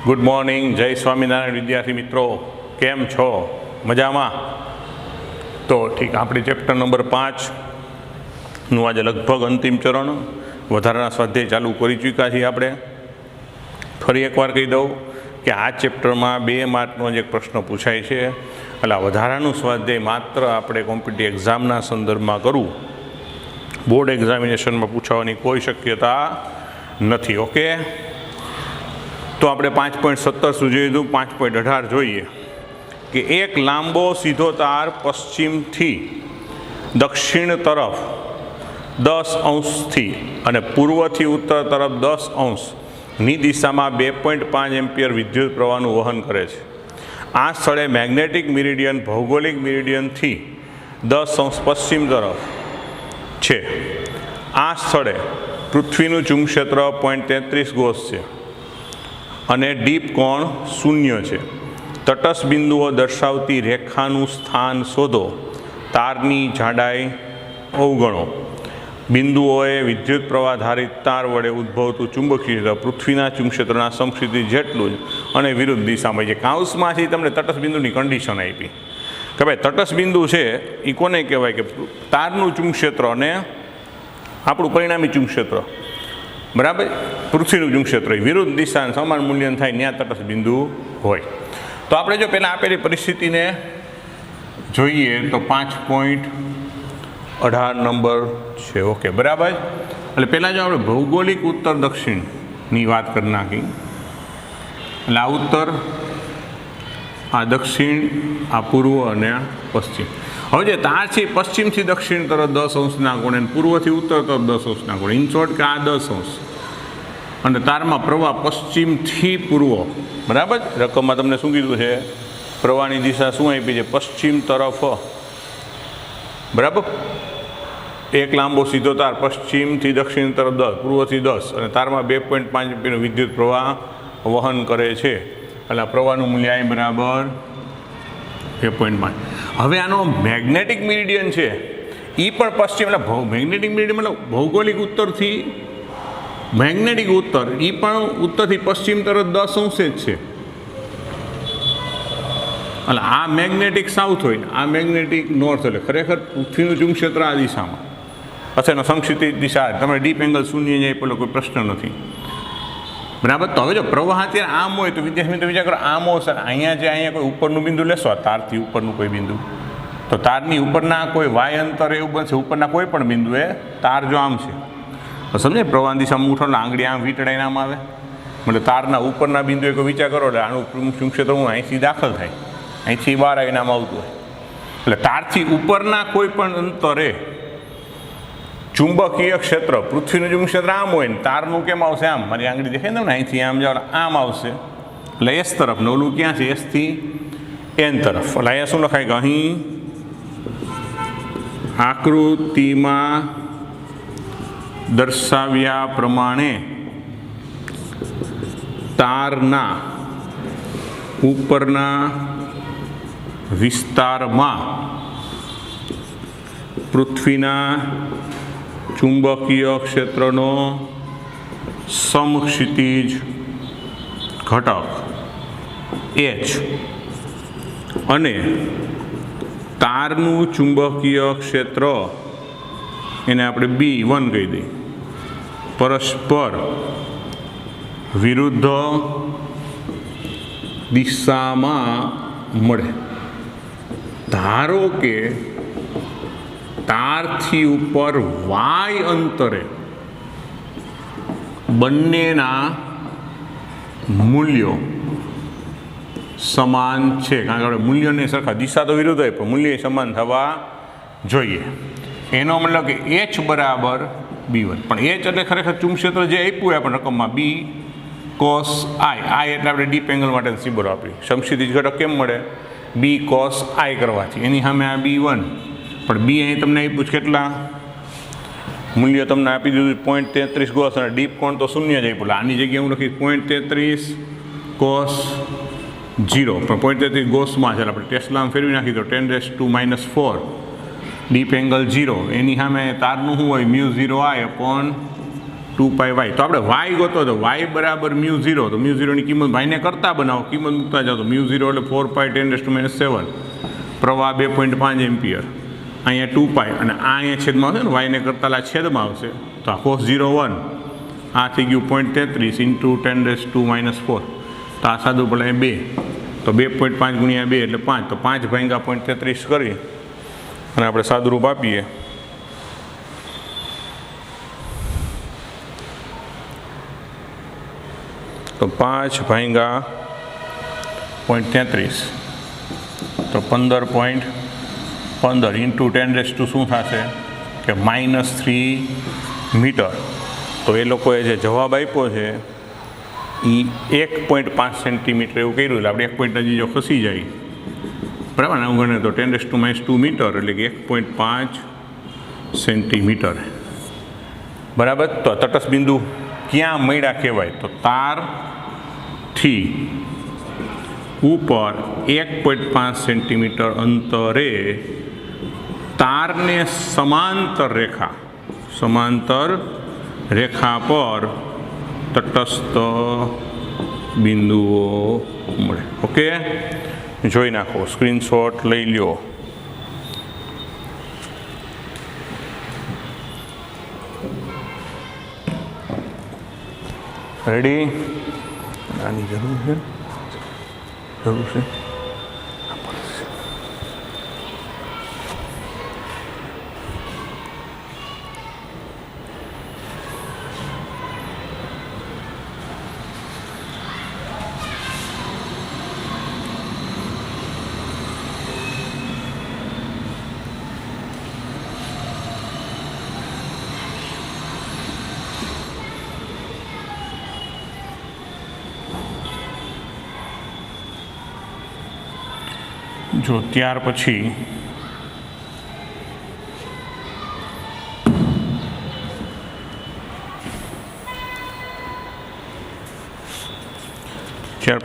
Good morning, જય સ્વામિનારાયણ વિદ્યાર્થી મિત્રો, કેમ છો? મજામાં? તો ઠીક, આપણી ચેપ્ટર નંબર 5નું આજે લગભગ અંતિમ ચરણ, વધારાના સ્વાધ્યાય ચાલુ કરી ચૂક્યા છીએ આપણે. ફરી એકવાર કહી દઉં કે આ ચેપ્ટરમાં 2 માર્કનો જ એક પ્રશ્ન પૂછાય છે, એટલે વધારાનું સ્વાધ્યાય માત્ર આપણે કોમ્પિટિટિવ એક્ઝામના સંદર્ભમાં કરવું, બોર્ડ એક્ઝામિનેશનમાં પૂછવાની કોઈ શક્યતા નથી. ઓકે, તો આપણે 5.17 સુધી જોયું, 5.18 જોઈએ કે એક લાંબો સીધો તાર પશ્ચિમથી દક્ષિણ તરફ 10 અંશથી અને પૂર્વથી ઉત્તર તરફ 10 અંશની દિશામાં 2.5 એમ્પિયર વિદ્યુત પ્રવાહનું વહન કરે છે. આ સ્થળે મેગ્નેટિક મિરિડિયન ભૌગોલિક મિરિડિયનથી 10 અંશ પશ્ચિમ તરફ છે. આ સ્થળે પૃથ્વીનું ચુંબકક્ષેત્ર 0.33 ગોસ છે અને ડીપ કોણ 0 છે. તટસ્થ બિંદુઓ દર્શાવતી રેખાનું સ્થાન શોધો. તારની જાડાઈ અવગણો. બિંદુઓએ વિદ્યુત પ્રવાહ ધારિત તાર વડે ઉદ્ભવતું ચુંબકીય ક્ષેત્ર પૃથ્વીના ચુંબકક્ષેત્રના સમક્ષિતિજ જેટલું જ અને વિરુદ્ધ દિશામાં છે. કાઉન્સમાંથી તમને તટસ્થ બિંદુની કન્ડિશન આપી કે ભાઈ તટસ્થ બિંદુ છે એ કોને કહેવાય કે તારનું ચુંબકક્ષેત્ર અને આપણું પરિણામી ચુંબકક્ષેત્ર, બરાબર, પૃથ્વીનું ચુંબકક્ષેત્ર વિરુદ્ધ દિશા સમાન મૂલ્યન થાય ત્યાં તટસ્થ બિંદુ હોય. તો આપણે જો પહેલાં આપેલી પરિસ્થિતિને જોઈએ તો 5.18 નંબર છે. ઓકે, બરાબર. એટલે પહેલાં જો આપણે ભૌગોલિક ઉત્તર દક્ષિણની વાત કરી નાખી, એટલે આ ઉત્તર, આ દક્ષિણ, આ પૂર્વ અને આ પશ્ચિમ. હવે જે તાર છે પશ્ચિમથી દક્ષિણ તરફ 10 અંશના કોણે, પૂર્વથી ઉત્તર તરફ 10 અંશના કોણે, ઇન શોર્ટ કે આ 10 અંશ, અને તારમાં પ્રવાહ પશ્ચિમથી પૂર્વ, બરાબર. રકમમાં તમને શું કીધું છે? પ્રવાહની દિશા શું આપી છે? પશ્ચિમ તરફ, બરાબર. એક લાંબો સીધો તાર પશ્ચિમથી દક્ષિણ તરફ 10, પૂર્વથી 10, અને તારમાં 2.5 એમ્પિયરનો વિદ્યુત પ્રવાહ વહન કરે છે. એટલે પ્રવાહનું મૂલ્ય અહીં બરાબર 2.5. હવે આનો મેગ્નેટિક મિરિડિયન છે એ પણ પશ્ચિમ, એટલે મેગ્નેટિક મિરિડિયન મતલબ ભૌગોલિક ઉત્તરથી મેગ્નેટિક ઉત્તર, એ પણ ઉત્તરથી પશ્ચિમ તરફ 10 અંશે જ છે. એટલે આ મેગ્નેટિક સાઉથ હોય, આ મેગ્નેટિક નોર્થ, એટલે ખરેખર પૃથ્વીનું ચુંબકક્ષેત્ર આ દિશામાં હશે ને સમક્ષિતિજ દિશા. તમે ડીપ એંગલ 0 જાય પેલો કોઈ પ્રશ્ન નથી, બરાબર. તો હવે જો પ્રવાહ અત્યારે આમ હોય તો વિદ્યાર્થી મિત્રો વિચાર કરો, આમ આવશે, અહીંયા કોઈ ઉપરનું બિંદુ લેશો, તારથી ઉપરનું કોઈ બિંદુ, તો તારની ઉપરના કોઈ વાય અંતર એવું બનશે, ઉપરના કોઈ પણ બિંદુએ તાર જો આમ છે તો સમજે પ્રવાહ દિશામાં ઉઠો, આંગળી આમ વીંટળાઈને આમ આવે, એટલે તારના ઉપરના બિંદુએ કોઈ વિચાર કરો એટલે આનું ચુંબકક્ષેત્ર હું અહીંથી દાખલ થાય, અહીંથી બહાર આવીને આમ આવતું હોય. એટલે તારથી ઉપરના કોઈ પણ અંતરે ચુંબકીય ક્ષેત્ર, પૃથ્વીનું ચુંબકક્ષેત્ર આમ હોય ને તારનું કેમ આવશે? આમ, મારી આંગળી દેખાય ને, અહીંથી આમ જાવ આમ આવશે, એટલે એસ તરફ ને ઓલું ક્યાં છે? એસથી એન તરફ. એટલે અહીંયા શું લખાય કે અહીં આકૃતિમાં દર્શાવ્યા પ્રમાણે તારના ઉપરના વિસ્તારમાં પૃથ્વીના ચુંબકીય ક્ષેત્રનો સમક્ષિતિજ ઘટક H અને તારનું ચુંબકીય ક્ષેત્ર, એને આપણે B1 કહી દઈએ, પરસ્પર વિરુદ્ધ દિશામાં મળે. ધારો કે તારથી ઉપર વાય અંતરે બંનેના મૂલ્યો સમાન છે, કારણ કે આપણે મૂલ્યોને સરખા, દિશા તો વિરુદ્ધ હોય પણ મૂલ્ય સમાન થવા જોઈએ. એનો મતલબ કે H બરાબર B1, પણ H એટલે ખરેખર ચુંબકક્ષેત્ર જે આપ્યું હોય આપણે રકમમાં B cos I એટલે આપણે ડીપ એંગલ માટે સિમ્બોલ આપી. સમક્ષિતિજ ઘટક કેમ મળે? B cos I કરવાથી. એની સામે આ B1, પણ B અહીં તમને આપ્યું છે કેટલા? મૂલ્ય તમને આપી દીધું 0.33 ગોસ, અને ડીપ કોણ તો 0 જ આપ્યું. આની જગ્યાએ હું લખીશ 0.33 cos 0, પણ 0.33 ગોસમાં છે, આપણે ટેસ્લામાં ફેરવી નાખી તો 10⁻⁴ ડીપ એંગલ 0. એની સામે તારનું શું હોય? μ0I/2 2πy। તો આપણે y ગોતો તો y બરાબર μ0, તો μ0ની કિંમત yને કરતા બનાવો, કિંમત મૂકતા જાઓ તો μ0 એટલે 4π10⁻⁷, પ્રવાહ 2.5 એમ્પિયર, અહીંયા 2π અને આ અહીંયા છેદમાં આવશે ને, yને કરતા આ છેદમાં આવશે તો આ cos 0 1 આ થઈ ગયું 0.33 × 10⁻⁻⁴, તો આ સાદું પડે 2, તો 2.5 × 2 એટલે 5, તો 5 ભાગ્યા 0.33 કરી અને આપણે સાદુરૂપ આપીએ તો 5 ભાગ્યા 0.33 તો 15.15 × 10 શું થશે કે -3 મીટર। તો એ લોકોએ જે જવાબ આપ્યો છે એ 1.5 સેન્ટીમીટર એવું કર્યું, એટલે આપણે 1 પોઈન્ટ હજી જો ખસી જાય બરાબર ને, ગણે તો 10⁻² મીટર એટલે કે 1.5 સેન્ટીમીટર બરાબર। તો તટસ્થ બિંદુ ક્યાં મળ્યા કહેવાય તો તારથી ઉપર 1.5 સેન્ટીમીટર અંતરે તારને સમાંતર રેખા પર તટસ્થ બિંદુઓ મળે। ઓકે, જોઈ નાખો, સ્ક્રીનશોટ લઈ લ્યો। રેડી? આની જરૂર છે? જો ત્યાર પછી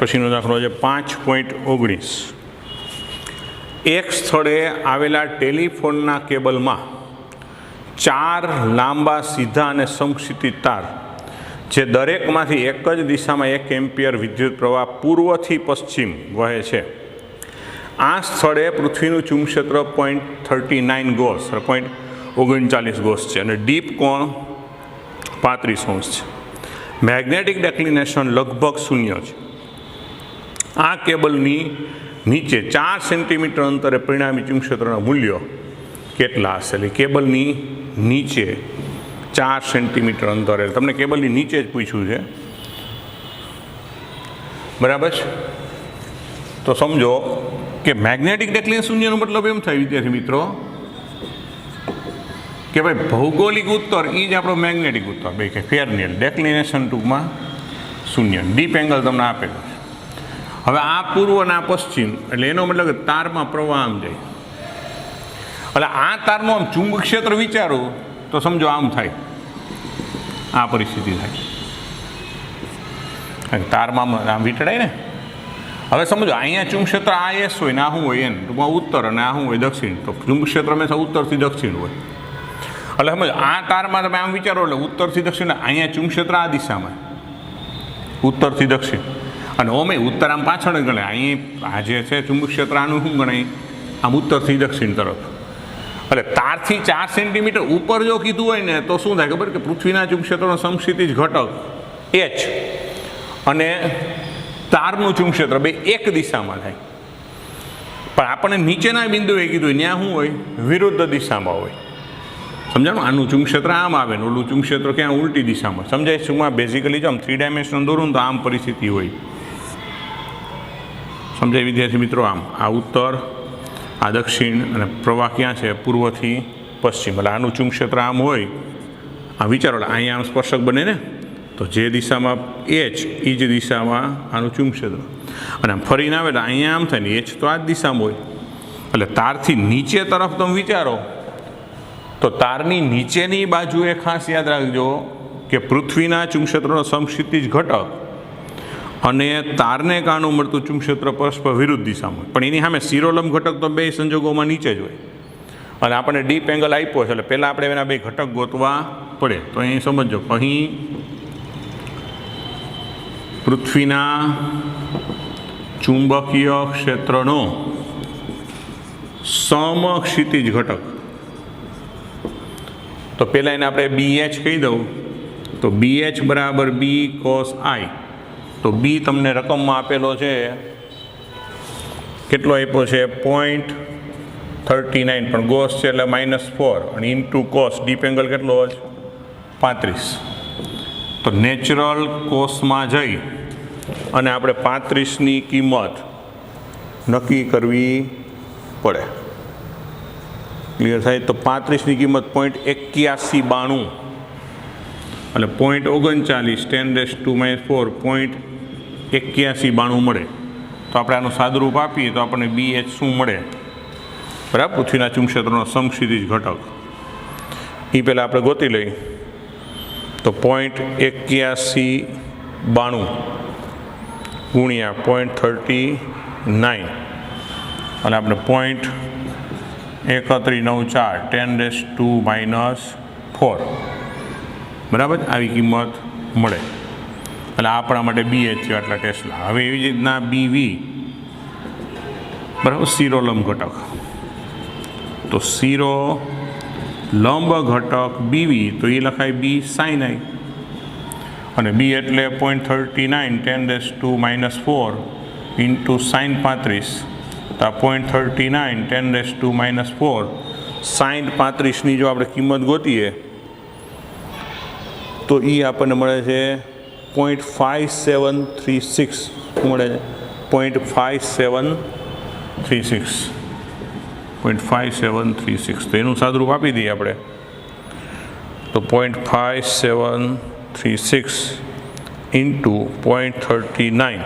પછીનો દાખલો છે 5.19। એક સ્થળે આવેલા ટેલિફોનના કેબલમાં 4 લાંબા સીધા અને સમક્ષિતિજ તાર જે દરેકમાંથી એક જ દિશામાં 1 એમ્પિયર વિદ્યુત પ્રવાહ પૂર્વથી પશ્ચિમ વહે છે, આ સ્થળે પૃથ્વીનું ચુંબકક્ષેત્ર 0.39 ગોસ 0.39 ગોસ છે અને ડીપ કોણ 35° છે। મેગ્નેટિક ડેક્લિનેશન લગભગ 0 છે। આ કેબલની નીચે 4 સેન્ટીમીટર અંતરે પરિણામી ચુંબકક્ષેત્રના મૂલ્યો કેટલા હશે? એટલે કેબલની નીચે 4 સેન્ટીમીટર અંતરે, તમને કેબલની નીચે જ પૂછ્યું છે બરાબર છે। તો સમજો કે મેગ્નેટિક ડેક્લિનેશન શૂન્યનો મતલબ એમ થાય વિદ્યાર્થી મિત્રો કે ભાઈ ભૌગોલિક ઉત્તર એ જ આપણો મેગ્નેટિક ઉત્તર, ભાઈ કે ફેરનિયર ડેક્લિનેશન ટૂંકમાં 0, ડીપ એંગલ તમને આપેલું છે। હવે આ પૂર્વ અને આ પશ્ચિમ, એટલે એનો મતલબ કે તારમાં પ્રવાહ આમ જાય, એટલે આ તારનું આમ ચુંબક ક્ષેત્ર વિચારું તો સમજો આમ થાય, આ પરિસ્થિતિ થાય, તારમાં આમ વીંટળાય ને। હવે સમજો અહીંયા ચુંબકક્ષેત્ર આ એસ હોય ને આ શું હોય એન, ટૂંકમાં ઉત્તર અને આ શું હોય દક્ષિણ, તો ચુંબકક્ષેત્ર હંમેશા ઉત્તરથી દક્ષિણ હોય। એટલે સમજો આ તારમાં તમે આમ વિચારો એટલે ઉત્તરથી દક્ષિણ, અહીંયા ચુંબકક્ષેત્ર આ દિશામાં ઉત્તરથી દક્ષિણ, અને ઓમે ઉત્તર આમ પાછળ ગણાય, અહીં આ જે છે ચુંબકક્ષેત્ર આનું શું ગણાય આમ ઉત્તરથી દક્ષિણ તરફ। એટલે તારથી 4 સેન્ટીમીટર ઉપર જો કીધું હોય ને તો શું થાય ખબર કે પૃથ્વીના ચુંબકક્ષેત્રનો સમક્ષિતિજ ઘટક H અને તારનું ચુંબકક્ષેત્ર બે એક દિશામાં થાય, પણ આપણને નીચેના બિંદુએ કીધું હોય ત્યાં શું હોય વિરુદ્ધ દિશામાં હોય, સમજાણું? આનું ચુંબકક્ષેત્ર આમ આવે ને ઓલું ચુંબકક્ષેત્ર ક્યાં ઉલટી દિશામાં, સમજાય? શું બેઝિકલી જો આમ 3 ડાયમેન્શન દોરું તો આમ પરિસ્થિતિ હોય, સમજાય વિદ્યાર્થી મિત્રો? આમ આ ઉત્તર, આ દક્ષિણ અને પ્રવાહ ક્યાં છે પૂર્વથી પશ્ચિમ, એટલે આનું ચુંબકક્ષેત્ર આમ હોય, આ વિચારો અહીંયા આમ સ્પર્શક બને ને, તો જે દિશામાં H એ જ દિશામાં આનું ચુંબકક્ષેત્ર, અને આમ ફરીને આવે એટલે અહીંયા આમ થાય ને H તો આ જ દિશામાં હોય, એટલે તારથી નીચે તરફ તમે વિચારો તો તારની નીચેની બાજુએ ખાસ યાદ રાખજો કે પૃથ્વીના ચુંબકક્ષેત્રનો સમક્ષિતિજ ઘટક અને તારને કારણે મળતું ચુંબકક્ષેત્ર પરસ્પર વિરુદ્ધ દિશામાં, પણ એની સામે શિરોલંબ ઘટક તો બે સંજોગોમાં નીચે જ હોય, અને આપણને ડીપ એંગલ આપ્યો છે એટલે પહેલાં આપણે એના બે ઘટક ગોતવા પડે. તો અહીં સમજો, અહીં પૃથ્વીના ચુંબકીય ક્ષેત્રનો સમક્ષિતિજ ઘટક, તો પહેલાં એને આપણે BH કહી દઉં, તો BH બરાબર B cos I. તો બી તમને રકમમાં આપેલો છે, કેટલો આપ્યો છે 0.39, પણ ગોસ છે એટલે -4 અને ઇન્ટુ કોસ ડીપ એંગલ કેટલો છે 35. તો નેચરલ કોસમાં જઈ અને આપણે 35ની કિંમત નક્કી કરવી પડે. ક્લિયર થાય? તો 35ની કિંમત 0.8192 એટલે 0.39 10⁻⁴ 0.8192 મળે. તો આપણે આનું સાદુરૂપ આપીએ તો આપણને BH શું મળે? બરાબર, પૃથ્વીના ચુંબકક્ષેત્રનો સમક્ષિતિજ ઘટક. એ પહેલાં આપણે ગોતી લઈએ. તો 0.8192 ગુણ્યા 0.39 અને આપણે 0.1394 10⁻⁴ બરાબર, આવી કિંમત મળે. એટલે આપણા માટે BH છે આટલા ટેસ્લા. હવે એવી જ રીતના BV બરાબર, શિરોલંબ ઘટક. તો શિરોલંબ ઘટક BV, તો એ લખાય B sin I અને B એટલે 0.39 10⁻⁴ ઇન્ટુ sin 35. તો આ 0.39 10⁻⁴ sin 35ની જો આપણે કિંમત ગોતીએ તો એ આપણને મળે છે 0.5736 મળે છે 0.5736. તો એનું સાદુરૂપ આપી દઈએ આપણે. તો 0.5736 ઇન્ટુ 0.39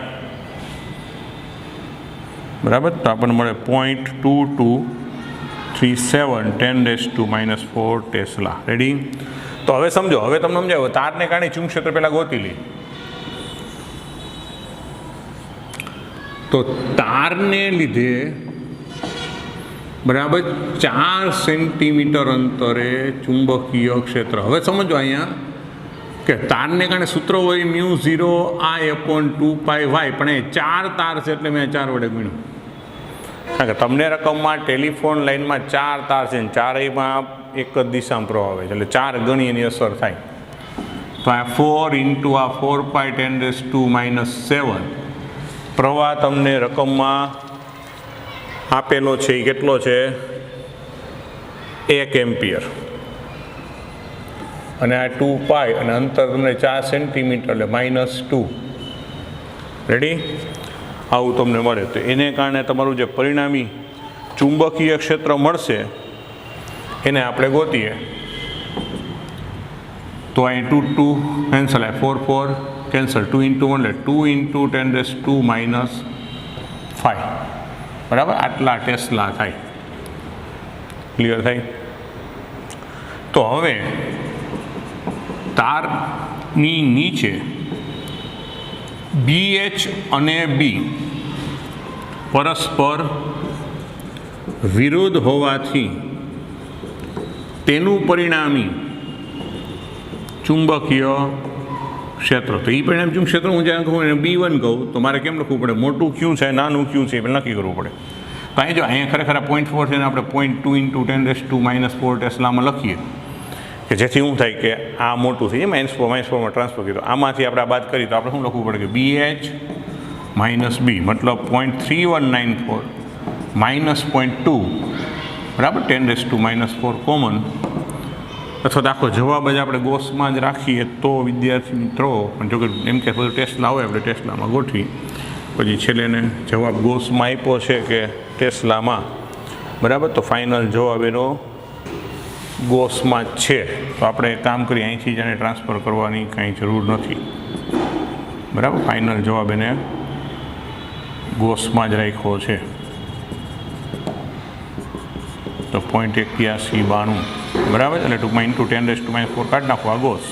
બરાબર, તો આપણને મળે 0.2237 10⁻⁴ ટેસ્લા. રેડી? તો હવે સમજો, હવે તમને સમજાવો, તારને કારણે ચુંબકક્ષેત્ર પહેલાં ગોતી લે. તો તારને લીધે બરાબર 4 સેન્ટીમીટર અંતરે ચુંબકીય ક્ષેત્ર. હવે સમજો અહીંયા કે તારને કારણે સૂત્ર હોય μ0I/2πy, પણ એ 4 તાર છે એટલે મેં 4 વડે ગુણ્યું. કારણ કે તમને રકમમાં ટેલિફોન લાઇનમાં 4 તાર છે ને ચારેયમાં એક જ દિશામાં પ્રવાહ આવે છે, એટલે 4 ગણી એની અસર થાય. તો આ 4 ઇન્ટુ આ 4π 10⁻⁷ પ્રવાહ તમને રકમમાં આપેલો છે એ કેટલો છે 1 એમ્પિયર. અને આ 2π અને અંતર તમને 4 સેન્ટીમીટર એટલે -2. રેડી? આવું તમને મળે. તો એને કારણે તમારું જે પરિણામી ચુંબકીય ક્ષેત્ર મળશે એને આપણે ગોતીએ. તો અહીં 2 કેન્સલ, 4 4 કેન્સલ, 2 ઇન્ટુ 1 એટલે 2 ઇન્ટુ 10⁻⁵ બરાબર, આટલા ટેસ્લા થાય. ક્લિયર થાય? તો હવે તારની નીચે BH અને B પરસ્પર વિરુદ્ધ હોવાથી તેનું પરિણામી ચુંબકીય ક્ષેત્ર, તો એ પરિણામી ચુંબકીય ક્ષેત્ર હું જ્યાં કહું એને B1 કહું, તો મારે કેમ લખવું પડે? મોટું ક્યુ છે નાનું ક્યુ છે એ નક્કી કરવું પડે. તો અહીં જો અહીંયા ખરેખર 0.4 છે ને આપણે 0.2 ઇન્ટુ 10⁻⁻⁴ ટેસ્લામાં લખીએ કે જેથી શું થાય કે આ મોટું છે, એ -4માં ટ્રાન્સફર કર્યું. આમાંથી આપણે આ બાદ કરીએ તો આપણે શું લખવું પડે કે BH - B મતલબ 0.3194 -0.2 બરાબર 10⁻⁴ કોમન, અથવા તો આખો જવાબ જ આપણે ગોસમાં જ રાખીએ તો વિદ્યાર્થી મિત્રો, જો કે એમ કે બધું ટેસ્લા હોય આપણે ટેસ્લામાં ગોઠવી પછી છેલ્લે એને જવાબ ગોસમાં આપ્યો છે કે ટેસ્લામાં બરાબર, તો ફાઇનલ જવાબ એનો ગોસમાં જ છે. તો આપણે કામ કરીએ, અહીંથી જ એને ટ્રાન્સફર કરવાની કાંઈ જરૂર નથી બરાબર. ફાઇનલ જવાબ એને ગોસમાં જ રાખ્યો છે. તો 0.8192 બરાબર, એટલે ટૂંકમાં ઇન્ટુ 10⁻⁴ કાઢી નાખો આ ગોસ.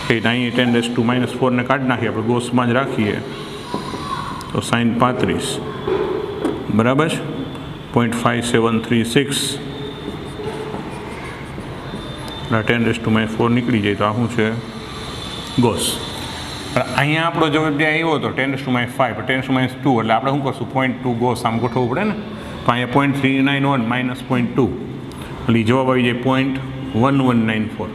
એ અહીં 10⁻⁴ ને કાઢી નાખીએ આપણે ગોસમાં જ રાખીએ તો sin 35 બરાબર 0.5736 10⁻4 નીકળી જાય તો આ શું છે ગોસ. અહીંયા આપણો જવાબ જે આવ્યો હતો 10⁻5 10⁻2 એટલે આપણે શું કરશું 0.2 ગોસ આમ ગોઠવવું પડે ને. તો અહીંયા 0.391 -0.2 એટલે જવાબ આવી જાય 0.1194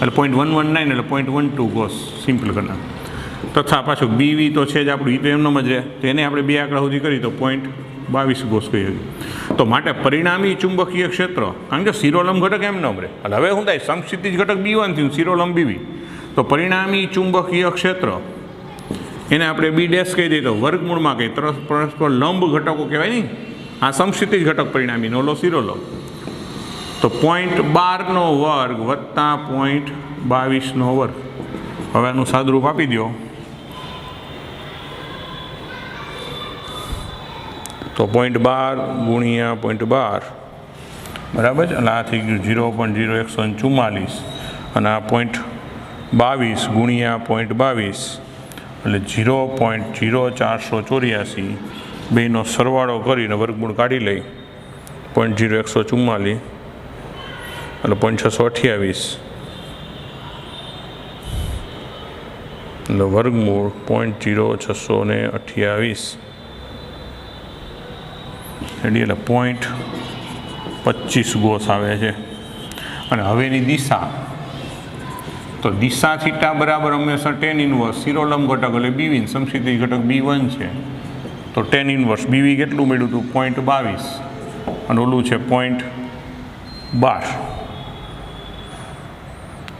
એટલે 0.119 એટલે 0.12 ગોસ સિમ્પલ કરનાર. તથા પાછું બીવી તો છે જ આપણું, એ તો એમનો જ રહે, તો એને આપણે 2 આંકડા સુધી કરી તો 0.22 ગોસ કહી શકીએ. તો માટે પરિણામી ચુંબકીય ક્ષેત્ર, કારણ કે શિરોલંબ ઘટક એમ ન રહે. એટલે હવે શું થાય, સમક્ષિતિજ ઘટક B1 થયું, શિરોલંબ બીવી. તો પરિણામી ચુંબકીય ક્ષેત્ર એને આપણે B' કહી દઈએ તો વર્ગમૂળમાં કંઈ પરસ્પર લંબ ઘટકો કહેવાય નહીં. આ સમક્ષિતિજ ઘટક પરિણામી નો શિરોલંબ. તો 0.12 નો વર્ગ વત્તા 0.22 નો વર્ગ. હવે આનું સાદુરૂપ આપી દો તો 0.12 ગુણ્યા 0.12 બરાબર છે. એટલે આ થઈ ગયું 0.0144 અને આ 0.22 ગુણ્યા 0.22 એટલે 0.0484 બેનો સરવાળો કરીને વર્ગમૂળ કાઢી લઈ 0.0144 એટલે 0.628 એટલે વર્ગમૂળ 0.0628 એટલે 0.25 ગોસ આવે છે. અને હવેની દિશા, તો દિશા થીટા બરાબર હંમેશા tan ઇન્વર્સ શિરોલંબ ઘટક એટલે B1, સમક્ષિતિજ ઘટક B1 છે તો tan ઇન્વર્સ BV કેટલું મળ્યું હતું 0.22 અને ઓલું છે 0.12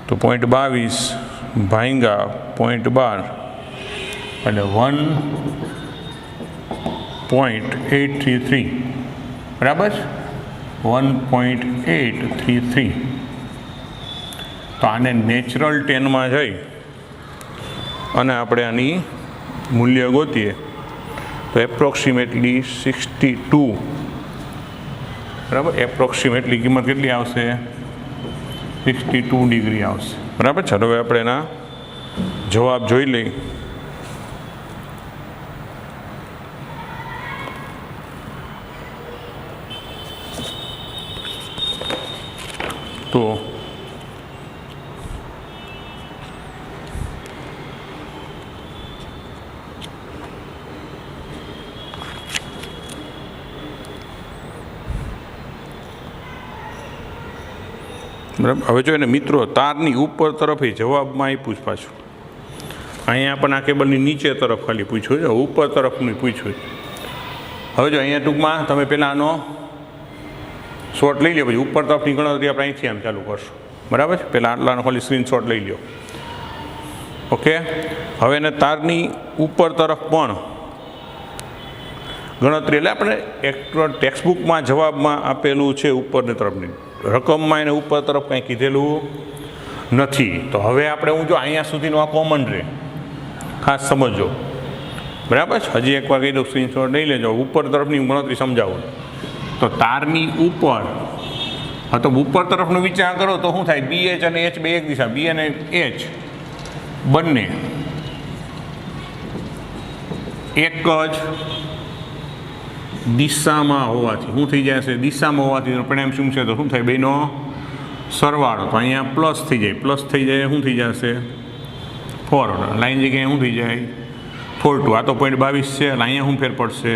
તો 0.22 ભાંગા 0.12 એટલે 1.833 બરાબર 1.833. તો આને નેચરલ ટેનમાં જઈ અને આપણે આની મૂલ્ય ગોતીએ તો એપ્રોક્સિમેટલી 62 બરાબર. એપ્રોક્સિમેટલી કિંમત કેટલી આવશે 62 ડિગ્રી આવશે બરાબર છે. હવે આપણે એના જવાબ જોઈ લઈ. તો બરાબર. હવે જો એને મિત્રો તારની ઉપર તરફ જવાબમાં આપ્યું પાછું. અહીંયા પણ આ કેબલની નીચે તરફ ખાલી પૂછ્યું છે, ઉપર તરફનું પૂછ્યું છે. હવે જો અહીંયા ટૂંકમાં તમે પહેલાં આનો શોર્ટ લઈ લો, પછી ઉપર તરફની ગણતરી આપણે અહીંથી આમ ચાલુ કરશું બરાબર. પહેલાં આટલાનો ખાલી સ્ક્રીનશોટ લઈ લો. ઓકે. હવે એને તારની ઉપર તરફ પણ ગણતરી એટલે આપણે ટેક્સ્ટબુકમાં જવાબમાં આપેલું છે ઉપરની તરફની, રકમમાં એને ઉપર તરફ કંઈ કીધેલું નથી. તો હવે આપણે હું જો અહીંયા સુધીનું આ કોમન રહે, ખાસ સમજો બરાબર. હજી એકવાર કહી દઉં, સ્ક્રીનશોટ લઈ લેજો. ઉપર તરફની ગણતરી સમજાવું તો તારની ઉપર, હા તો ઉપર તરફનો વિચાર કરો તો શું થાય, BH અને H બે એક દિશા, B અને H બંને એક જ દિશામાં હોવાથી શું થઈ જાય છે, દિશામાં હોવાથી પરિણામ શું છે તો શું થાય, બેનો સરવાળો. તો અહીંયા પ્લસ થઈ જાય, પ્લસ થઈ જાય શું થઈ જશે 4, લાઈન જગ્યાએ શું થઈ જાય 4.2. આ તો 0.22 છે એટલે અહીંયા શું ફેર પડશે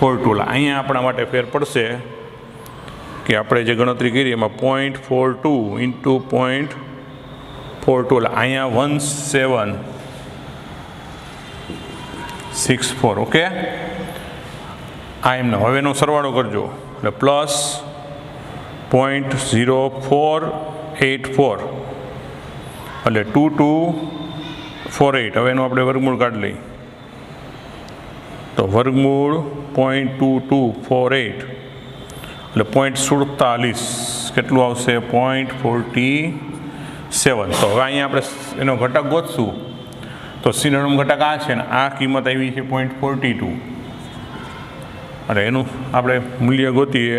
4.2. અહીંયા આપણા માટે ફેર પડશે કે આપણે જે ગણતરી કરી એમાં 0.42 ઇન્ટુ 0.42 એટલે અહીંયા 1764. ઓકે. આ એમને હવેનો સરવાળો કરજો એટલે પ્લસ 0.0484 એટલે 2248. હવે એનું આપણે વર્ગમૂળ કાઢી લઈએ તો વર્ગમૂળ 0.2248 એટલે 0.47 કેટલું આવશે 0.47. તો હવે અહીંયા આપણે એનો ઘટક ગોતશું તો શિરોલંબ ઘટક આ છે ને આ કિંમત આવી છે 0.42. અને એનું આપણે મૂલ્ય ગોતીએ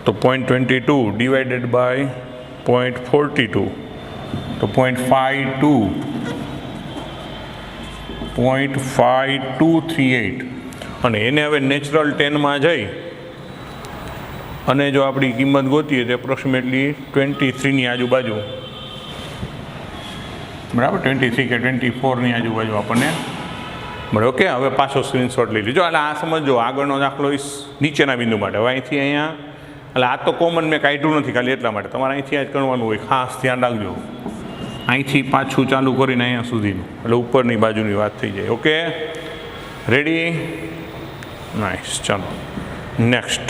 તો 0.22 ડિવાઇડેડ બાય 0.42 તો 0.5238. અને એને હવે નેચરલ 10માં જઈ અને જો આપણી કિંમત ગોતીએ તો એપ્રોક્સિમેટલી 23ની આજુબાજુ, બરાબર, 23 કે 24ની આજુબાજુ આપણને મળે. ઓકે, હવે પાછો સ્ક્રીનશોટ લઈ લીધો. એટલે આ સમજો આગળનો દાખલો નીચેના બિંદુ માટે. હવે અહીંથી અહીંયા, એટલે આ તો કોમન મેં કાઢ્યું નથી ખાલી એટલા માટે, તમારે અહીંથી આ જ કરવાનું હોય, ખાસ ધ્યાન રાખજો. અહીંથી પાછું ચાલુ કરીને અહીંયા સુધીનું, એટલે ઉપરની બાજુની વાત થઈ જાય. Okay, ready, nice. ચાલો નેક્સ્ટ.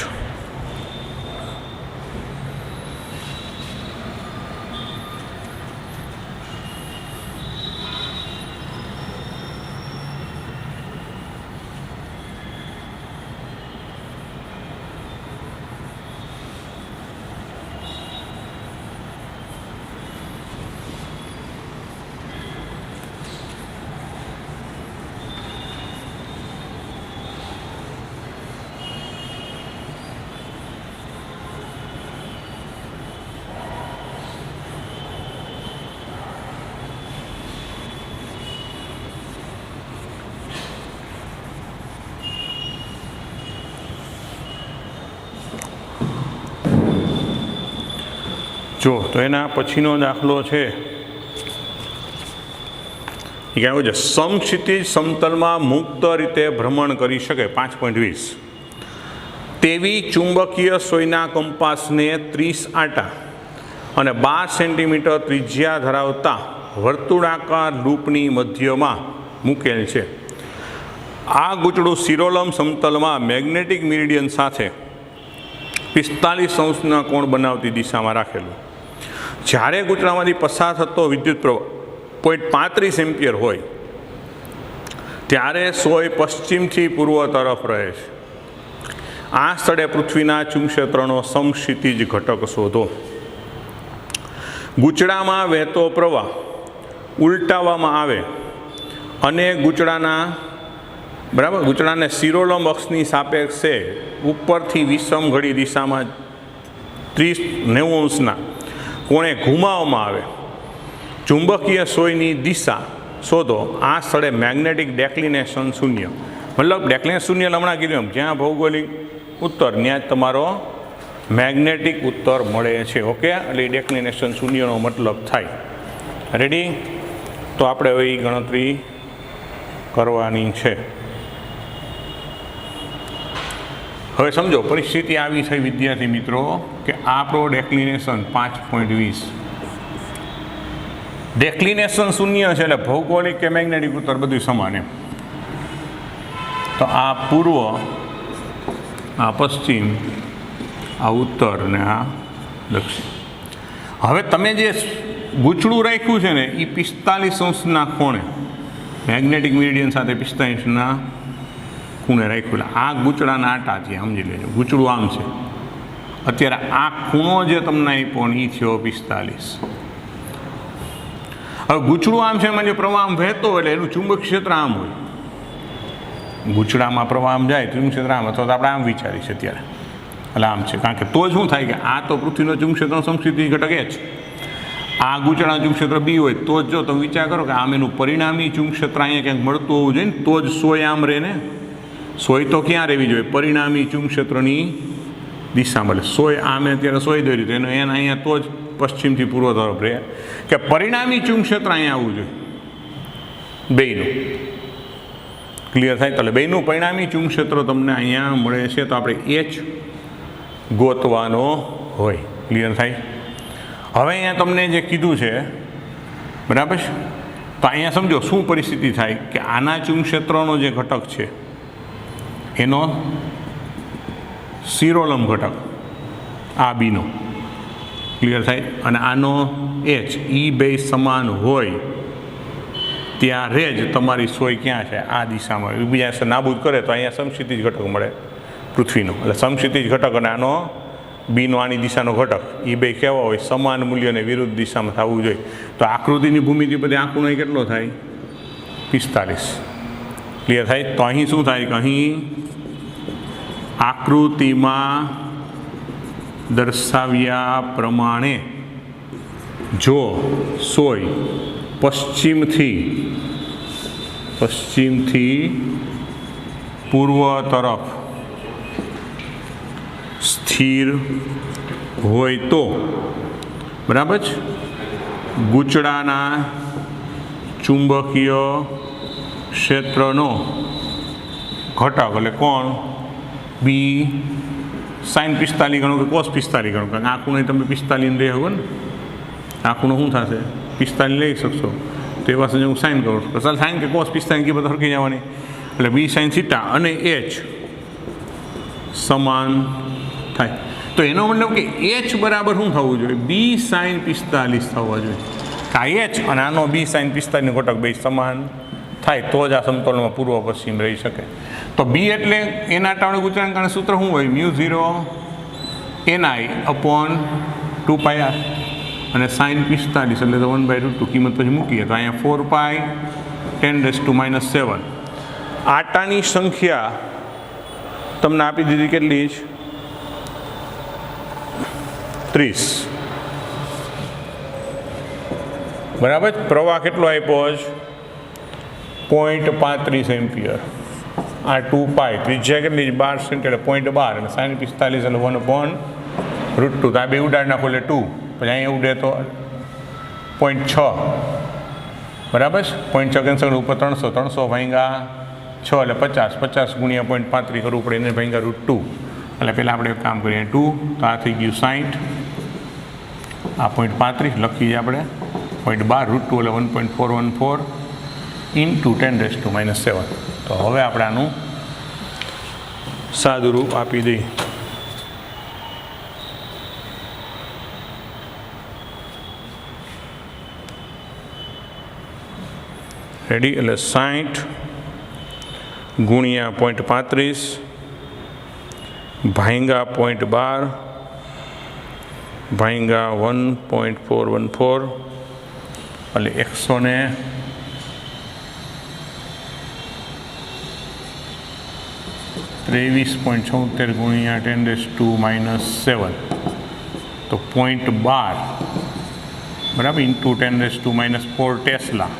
જો તો એના પછીનો દાખલો છે એ કહેવું છે સમક્ષિતિજ સમતલમાં મુક્ત રીતે ભ્રમણ કરી શકે 5.20 તેવી ચુંબકીય સોયના કંપાસને 30 આંટા અને 12 સેન્ટીમીટર ત્રિજ્યા ધરાવતા વર્તુળાકાર લૂપની મધ્યમાં મૂકેલ છે. આ ગૂંચળું શિરોલંબ સમતલમાં મેગ્નેટિક મેરિડિયન સાથે 45 કોણ બનાવતી દિશામાં રાખેલું. જ્યારે ગૂંચળામાંથી પસાર થતો વિદ્યુત પ્રવાહ 0.35 એમ્પિયર હોય ત્યારે સોય પશ્ચિમથી પૂર્વ તરફ રહે છે. આ સ્થળે પૃથ્વીના ચુંબકક્ષેત્રનો સમક્ષિતિજ ઘટક શોધો. ગૂંચળામાં વહેતો પ્રવાહ ઉલટાવવામાં આવે અને ગૂંચળાને શિરોલંબ અક્ષની સાપેક્ષે ઉપરથી વિષમ ઘડી દિશામાં 30-90 કોણે ઘુમાવવામાં આવે. ચુંબકીય સોયની દિશા શોધો. આ સ્થળે મેગ્નેટિક ડેક્લિનેશન શૂન્ય, મતલબ ડેક્લિનેશન શૂન્ય હમણાં કીધું એમ, જ્યાં ભૌગોલિક ઉત્તર ત્યાં જ તમારો મેગ્નેટિક ઉત્તર મળે છે. ઓકે, એટલે ડેક્લિનેશન શૂન્યનો મતલબ થાય. રેડી? તો આપણે હવે એ ગણતરી કરવાની છે. હવે સમજો પરિસ્થિતિ આવી થઈ વિદ્યાર્થી મિત્રો કે આપણો ડેક્લિનેશન 5.20, ડેક્લિનેશન શૂન્ય છે એટલે ભૌગોલિક કે મેગ્નેટિક ઉત્તર બધું સમાન એમ. તો આ પૂર્વ, આ પશ્ચિમ, આ ઉત્તર અને આ દક્ષિણ. હવે તમે જે ગૂંચળું રાખ્યું છે ને એ 45 ખૂણે મેગ્નેટિક મેરિડિયન સાથે 45 ખૂણે રાખ્યું. આ ગૂંચળાના આટા છે, સમજી લેજો. ગૂંચળું આમ છે, અત્યારે આ ખૂણો જે તમને આપ્યો ને એ થયો 45. હવે ગૂંચળું આમ છે, એમાં જે પ્રવાહ આમ વહેતો એટલે એનું ચુંબક ક્ષેત્ર આમ હોય. ગૂંચળામાં પ્રવાહ આમ જાય, ચુંબક ક્ષેત્ર આમ, અથવા તો આપણે આમ વિચારીએ છીએ અત્યારે, એટલે આમ છે. કારણ કે તો જ શું થાય કે આ તો પૃથ્વીનો ચુંબક ક્ષેત્રનો સમક્ષિતિજ ઘટક એ જ, આ ગૂંચળાનું ચુંબક ક્ષેત્ર બી હોય તો જ, જો તમે વિચાર કરો કે આમ એનું પરિણામી ચુંબક ક્ષેત્ર અહીંયા ક્યાંક મળતું હોવું જોઈએ ને તો જ સોય આમ રહે ને. સોય તો ક્યાં રહેવી જોઈએ? પરિણામી ચુંબક ક્ષેત્રની દિશામાં. એટલે સોય આમે અત્યારે સોય દોરી તો એને અહીંયા તો જ પશ્ચિમથી પૂર્વ તરફ રહે કે પરિણામી ચુંબક ક્ષેત્ર અહીંયા આવવું જોઈએ બેયનું. ક્લિયર થાય? એટલે બેયનું પરિણામી ચુંબક ક્ષેત્ર તમને અહીંયા મળે છે તો આપણે H ગોતવાનો હોય. ક્લિયર થાય? હવે અહીંયા તમને જે કીધું છે બરાબર છે, તો અહીંયા સમજો શું પરિસ્થિતિ થાય કે આના ચુંબક ક્ષેત્રનો જે ઘટક છે એનો શિરોલંબ ઘટક આ બીનો, ક્લિયર થાય, અને આનો H, એ બે સમાન હોય ત્યારે જ તમારી સોય ક્યાં છે? આ દિશામાં. એકબીજા નાબૂદ કરે તો અહીંયા સમક્ષિતિજ ઘટક મળે પૃથ્વીનો. એટલે સમક્ષિતિજ ઘટક અને આનો બીનો, આની દિશાનો ઘટક, એ બે કેવા હોય? સમાન મૂલ્યને વિરુદ્ધ દિશામાં થવું જોઈએ. તો આકૃતિની ભૂમિતિ બધી આ ખૂણો કેટલો થાય? 45. ક્લિયર થાય? તો અહીં શું થાય કે અહીં આકૃતિમાં દર્શાવ્યા પ્રમાણે જો સોય પશ્ચિમથી પૂર્વ તરફ સ્થિત સ્થિર હોય તો બરાબર જ ગૂંચળાના ચુંબકીય ક્ષેત્રનો ઘટક એટલે કોણ બી sin 45 ગણો કે cos 45 ગણો, કારણ કે આ ખૂણે તમે 45 લઈ શકો ને, આ ખૂણો શું થશે 45 લઈ શકશો, તો એ પાસે હું સાઇન કરું તો ચાલ સાઇન કે cos 45 કે બધા સરખી જવાની, એટલે બી sin થીટા અને એચ સમાન થાય. તો એનો મતલબ કે એચ બરાબર શું થવું જોઈએ, બી sin 45 થવા જોઈએ. આ એચ અને આનો બી sin 45 ઘટક બે સમાન થાય તો જ આ સમતોલમાં પૂર્વ પશ્ચિમ રહી શકે. તો બી એટલે એના ટાણે ગૂંચળાના કારણે સૂત્ર શું હોય, μ0 ni અપોન 2πr અને sin 45 એટલે તો 1/√2 કિંમત પછી મૂકીએ તો અહીંયા 4π 10⁻⁷. આટાની સંખ્યા તમને આપી દીધી કેટલી જ 30 બરાબર. પ્રવાહ કેટલો આપ્યો જ 0.35 એમ્પિયર. આ 2π ત્રિજ્યા કેટલી 12 સેન્ટીમીટર 0.12 અને sin 45 એટલે 1/√2. તો આ બે ઉડાડ નાખો એટલે 2, પછી અહીંયા ઉડે તો 0.6 બરાબર. 0.6 કેન્સલ ઉપર 300 300 ભાંગ્યા 6 એટલે 50 50 ગુણ્યા 0.35 કરવું પડે એને ભાંગ્યા √2. એટલે પહેલાં આપણે એક કામ કરીએ 2 તો આ થઈ ગયું 60, આ 0.35 લખીએ આપણે 0.12 √2 એટલે 1.414 ઇન્ટુ 10⁻⁷. તો હવે આપણે આનું સાદું રૂપ આપી દઈએ. રેડી, એટલે 60 ગુણ્યા 0.35 ભાંગા 0.12 ભાંગા 1.414 એટલે 123.76 ગુણ્યા 10⁻⁷. તો 0.12 બરાબર ઇન્ટુ 10⁻⁴ ટેસ્લા.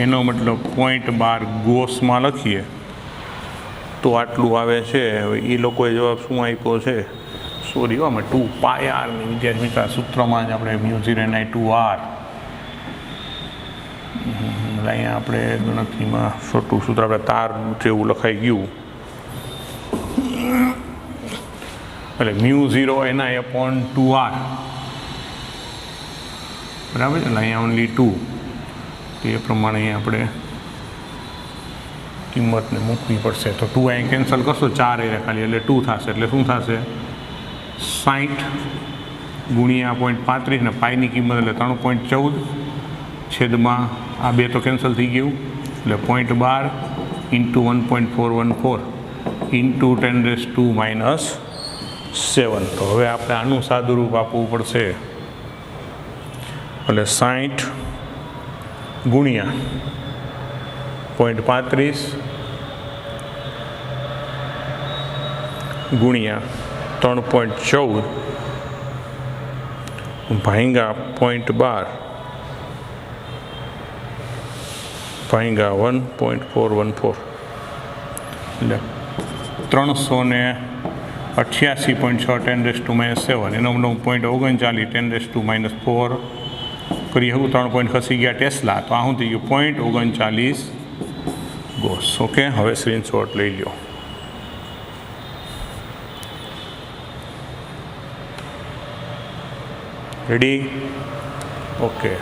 એનો મતલબ 0.12 ગોસમાં લખીએ તો આટલું આવે છે. હવે એ લોકોએ જવાબ શું આપ્યો છે, સોરી આમાં 2πr ની વિદ્યાર્થી મિત્ર સૂત્રમાં જ આપણે μ0 ni 2r અહીંયા આપણે ગણતરીમાં છોટું સૂત્ર આપણે તાર જેવું લખાઈ ગયું એટલે μ0 ni અપોન 2r બરાબર. એટલે અહીંયા ઓનલી 2 એ પ્રમાણે અહીંયા આપણે કિંમતને મૂકવી પડશે. તો 2 અહીં કેન્સલ કરશો 4 એ ખાલી એટલે 2 થશે. એટલે શું થશે 60 ગુણ્યા 0.35 ને પાઈની કિંમત એટલે 3.14 છેદમાં આ બે તો કેન્સલ થઈ ગયું એટલે 0.12 ઇન્ટુ 1.414 ઇન્ટુ 10⁻⁷. તો હવે આપણે આનું સાદું રૂપ આપવું પડશે એટલે 60 ગુણ્યા 0.35 ગુણ્યા 3.14 ભાંગા 0.12 ભાંગા 1.414 એટલે 388.6 10⁻⁷. એનો મતલબ 0.39 10⁻⁴ કરી શકું. 3 પોઈન્ટ ખસી ગયા ટેસ્લા, તો આ શું થઈ ગયું 0.39 ગોસ. ઓકે, હવે સ્ક્રીનશોટ લઈ લો. Ready, okay.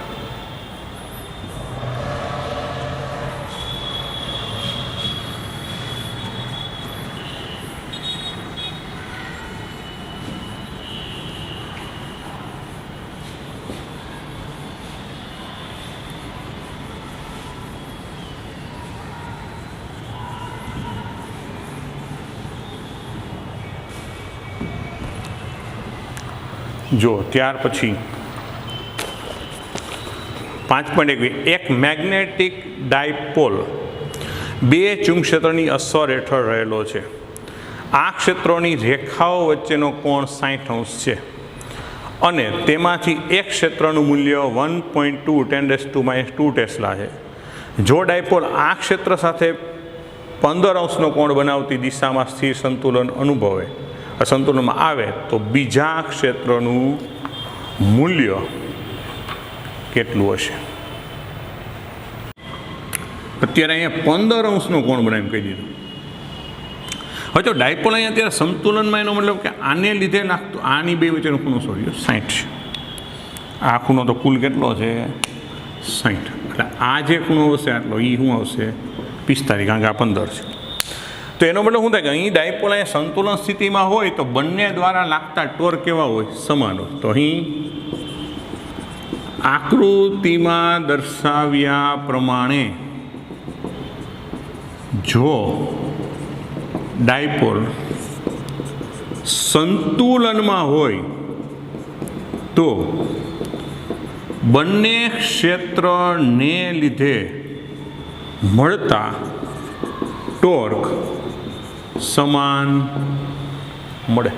જો ત્યાર પછી 5.1 એક મેગ્નેટિક ડાયપોલ બે ચુંબક્ષેત્રની અસર હેઠળ રહેલો છે. આ ક્ષેત્રોની રેખાઓ વચ્ચેનો કોણ 60° છે અને તેમાંથી એક ક્ષેત્રનું મૂલ્ય 1.2 10⁻² ટેસ્લા છે. જો ડાયપોલ આ ક્ષેત્ર સાથે 15° કોણ બનાવતી દિશામાં સ્થિર સંતુલન અનુભવે અસંતુલનમાં આવે તો બીજા ક્ષેત્રનું મૂલ્ય કેટલું હશે? અત્યારે અહીંયા 15 અંશનો કોણ બનાવી કહી દીધું. હવે જો ડાયપોલ અહીંયા અત્યારે સંતુલનમાં, એનો મતલબ કે આને લીધે નાખતો, આની બે વચ્ચેનો ખૂણો સોર્યો 60 છે. આ ખૂણો તો કુલ કેટલો છે? 60. એટલે આ જે ખૂણો હશે આટલો, એ શું આવશે? 45, કારણ કે આ 15 છે. તો એનો મતલબ શું થાય કે અહીં ડાયપોલ અહીંયા સંતુલન સ્થિતિમાં હોય તો બંને દ્વારા લાગતા ટોર્ક કેવા હોય? સમાન હોય. તો અહીં આકૃતિમાં દર્શાવ્યા પ્રમાણે જો ડાયપોલ સંતુલનમાં હોય તો બંને ક્ષેત્રને લીધે મળતા ટોર્ક સમાન મળે.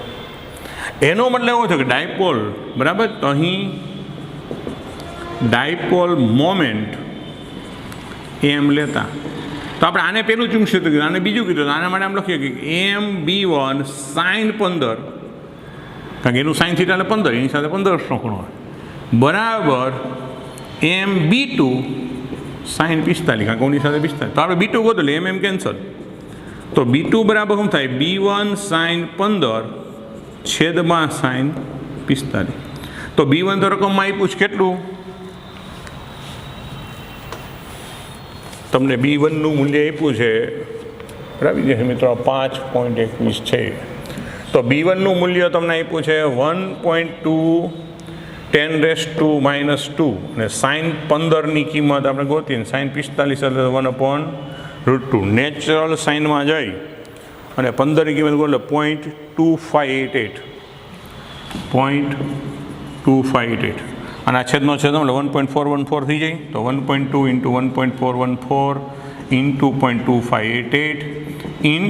એનો મતલબ એવો છે કે ડાયપોલ, બરાબર, તો અહીં ડાયપોલ મોમેન્ટ એમ લેતા, તો આપણે આને પહેલું ચુંબકક્ષેત્ર કીધું, આને બીજું કીધું, આના માટે આમ લખીએ કે MB1 sin 15, કારણ કે એનું sin θ એટલે 15, એની સાથે 15નો ખૂણો હોય, બરાબર MB2 sin 45, કારણ કે એની સાથે 45. તો આપણે B2 ગોતો એટલે MM કેન્સલ. તો B2 બરાબર શું થાય? B1 sin 15 છેદમાં sin 45. તો B1 તો રકમમાં આપ્યું છે કેટલું? તમને B1નું મૂલ્ય આપ્યું છે, બરાબર છે મિત્રો, 5.21 છે. તો B1નું મૂલ્ય તમને આપ્યું છે 1.2 10⁻² અને sin 15ની કિંમત આપણે ગોતીને sin 45 એટલે 1/√2. નેચરલ સાઇનમાં જઈ અને 15ની કિંમત ગોતો એટલે 0.2588. અને આ છેદનો છેદ એટલે 1.414 થઈ જાય. તો 1.2 × 1.414 × 0.2588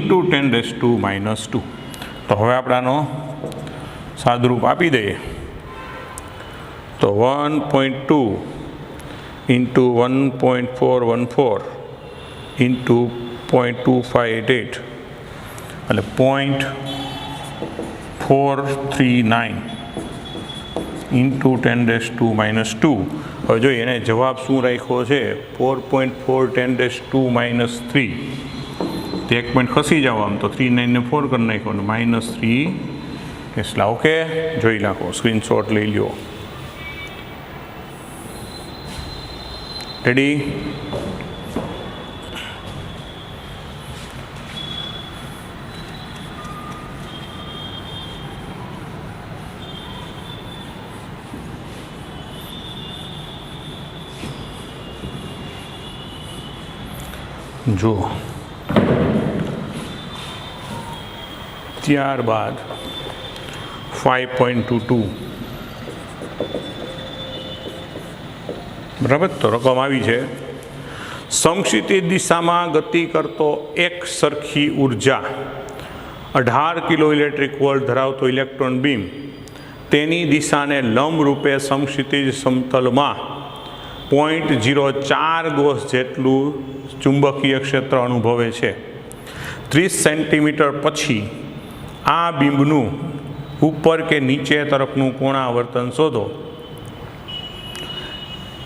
× 10⁻². તો હવે આપણે આનો સાદુરૂપ આપી દઈએ. તો 1.2 × 1.414 × 0.2588 એટલે 0.439 × 10⁻². હવે જોઈએ એને જવાબ શું રાખ્યો છે? 4.4 10⁻³ તો એક પોઈન્ટ ખસી જાવ આમ, તો 3 9 ને 4 કરી નાખો અને -3 કેટલા? ઓકે, જોઈ નાખો, સ્ક્રીનશોટ લઈ લ્યો. રેડી? જો ત્યારબાદ 5.22, બરાબર. તો રકમ આવી છે, સમક્ષિતિજ દિશામાં ગતિ કરતો એક સરખી ઉર્જા 18 કિલો ઇલેક્ટ્રિક વોલ્ટ ધરાવતો ઇલેક્ટ્રોન બીમ તેની દિશાને લંબ રૂપે સમક્ષિતિજ સમતલમાં 0.04 ગોસ જેટલું ચુંબકીય ક્ષેત્ર અનુભવે છે. 30 સેન્ટીમીટર પછી આ બિંબનું ઉપર કે નીચે તરફનું કોણાવર્તન શોધો.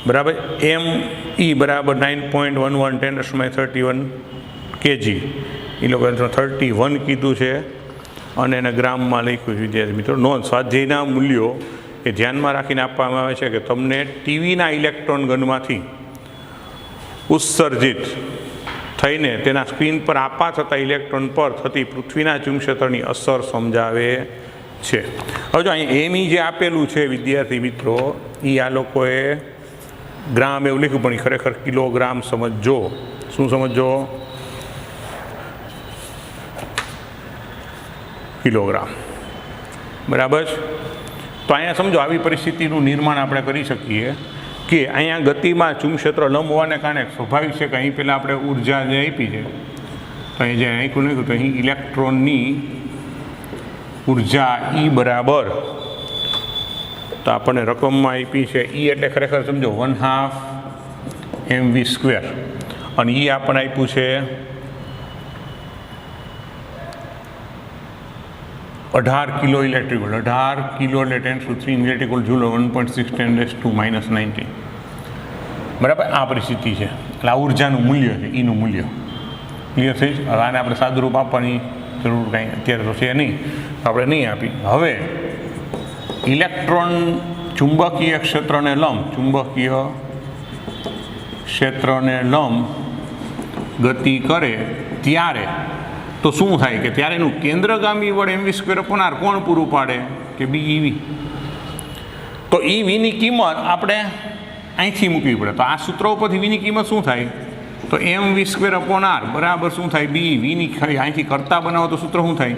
બરાબર. ME બરાબર 9.11 10⁻31 kg, એ લોકોએ 31 કીધું છે અને એને ગ્રામમાં લખ્યું છે. વિદ્યાર્થી મિત્રો, નોંધ, સ્વાધ્યાયના મૂલ્યો એ ધ્યાનમાં રાખીને આપવામાં આવે છે કે તમને ટીવીના ઇલેક્ટ્રોન ગનમાંથી ઉત્સર્જિત થઈને તેના સ્ક્રીન પર આપા થતા ઇલેક્ટ્રોન પર થતી પૃથ્વીના ચુંબકક્ષેત્રની અસર સમજાવે છે. હવે જો અહીં ME જે આપેલું છે વિદ્યાર્થી મિત્રો, એ આ લોકોએ ગ્રામ એવું લખ્યું, પણ ખરેખર કિલોગ્રામ સમજજો. શું સમજજો? કિલોગ્રામ, બરાબર. તો અહીંયા સમજો આવી પરિસ્થિતિનું નિર્માણ આપણે કરી શકીએ કે અહીંયા ગતિમાં ચુંબકક્ષેત્ર લંબ હોવાને કારણે સ્વાભાવિક છે કે અહીં પહેલાં આપણે ઉર્જા જે આપી છે, તો અહીં જે આંખ્યું નહીં તો અહીં ઇલેક્ટ્રોનની ઉર્જા E બરાબર, તો આપણને રકમમાં આપી છે E એટલે ખરેખર સમજો 1/2 mv², અને E આપણને આપ્યું છે 18 કિલો ઇલેક્ટ્રિક વોલ્ટ, 18 કિલો એટલે 10⁻³ ઇલેક્ટ્રિક વોલ્ટ જુલ 1.6 10⁻⁹ બરાબર. આ પરિસ્થિતિ છે એટલે આ ઉર્જાનું મૂલ્ય છે, ઈનું મૂલ્ય. ક્લિયર થઈ? હવે આને આપણે સાદુરૂપ આપવાની જરૂર કાંઈ અત્યારે તો છે નહીં, આપણે નહીં આપી. હવે ઇલેક્ટ્રોન ચુંબકીય ક્ષેત્રને લંબ ગતિ કરે ત્યારે તો શું થાય કે ત્યારે એનું કેન્દ્રગામી બળ mv²/r કોણ પૂરું પાડે કે BeV. તો એ વીની કિંમત આપણે અહીંથી મૂકવી પડે. તો આ સૂત્ર ઉપરથી વીની કિંમત શું થાય તો mv²/r બરાબર શું થાય BeVની અહીંથી કરતા બનાવો તો સૂત્ર શું થાય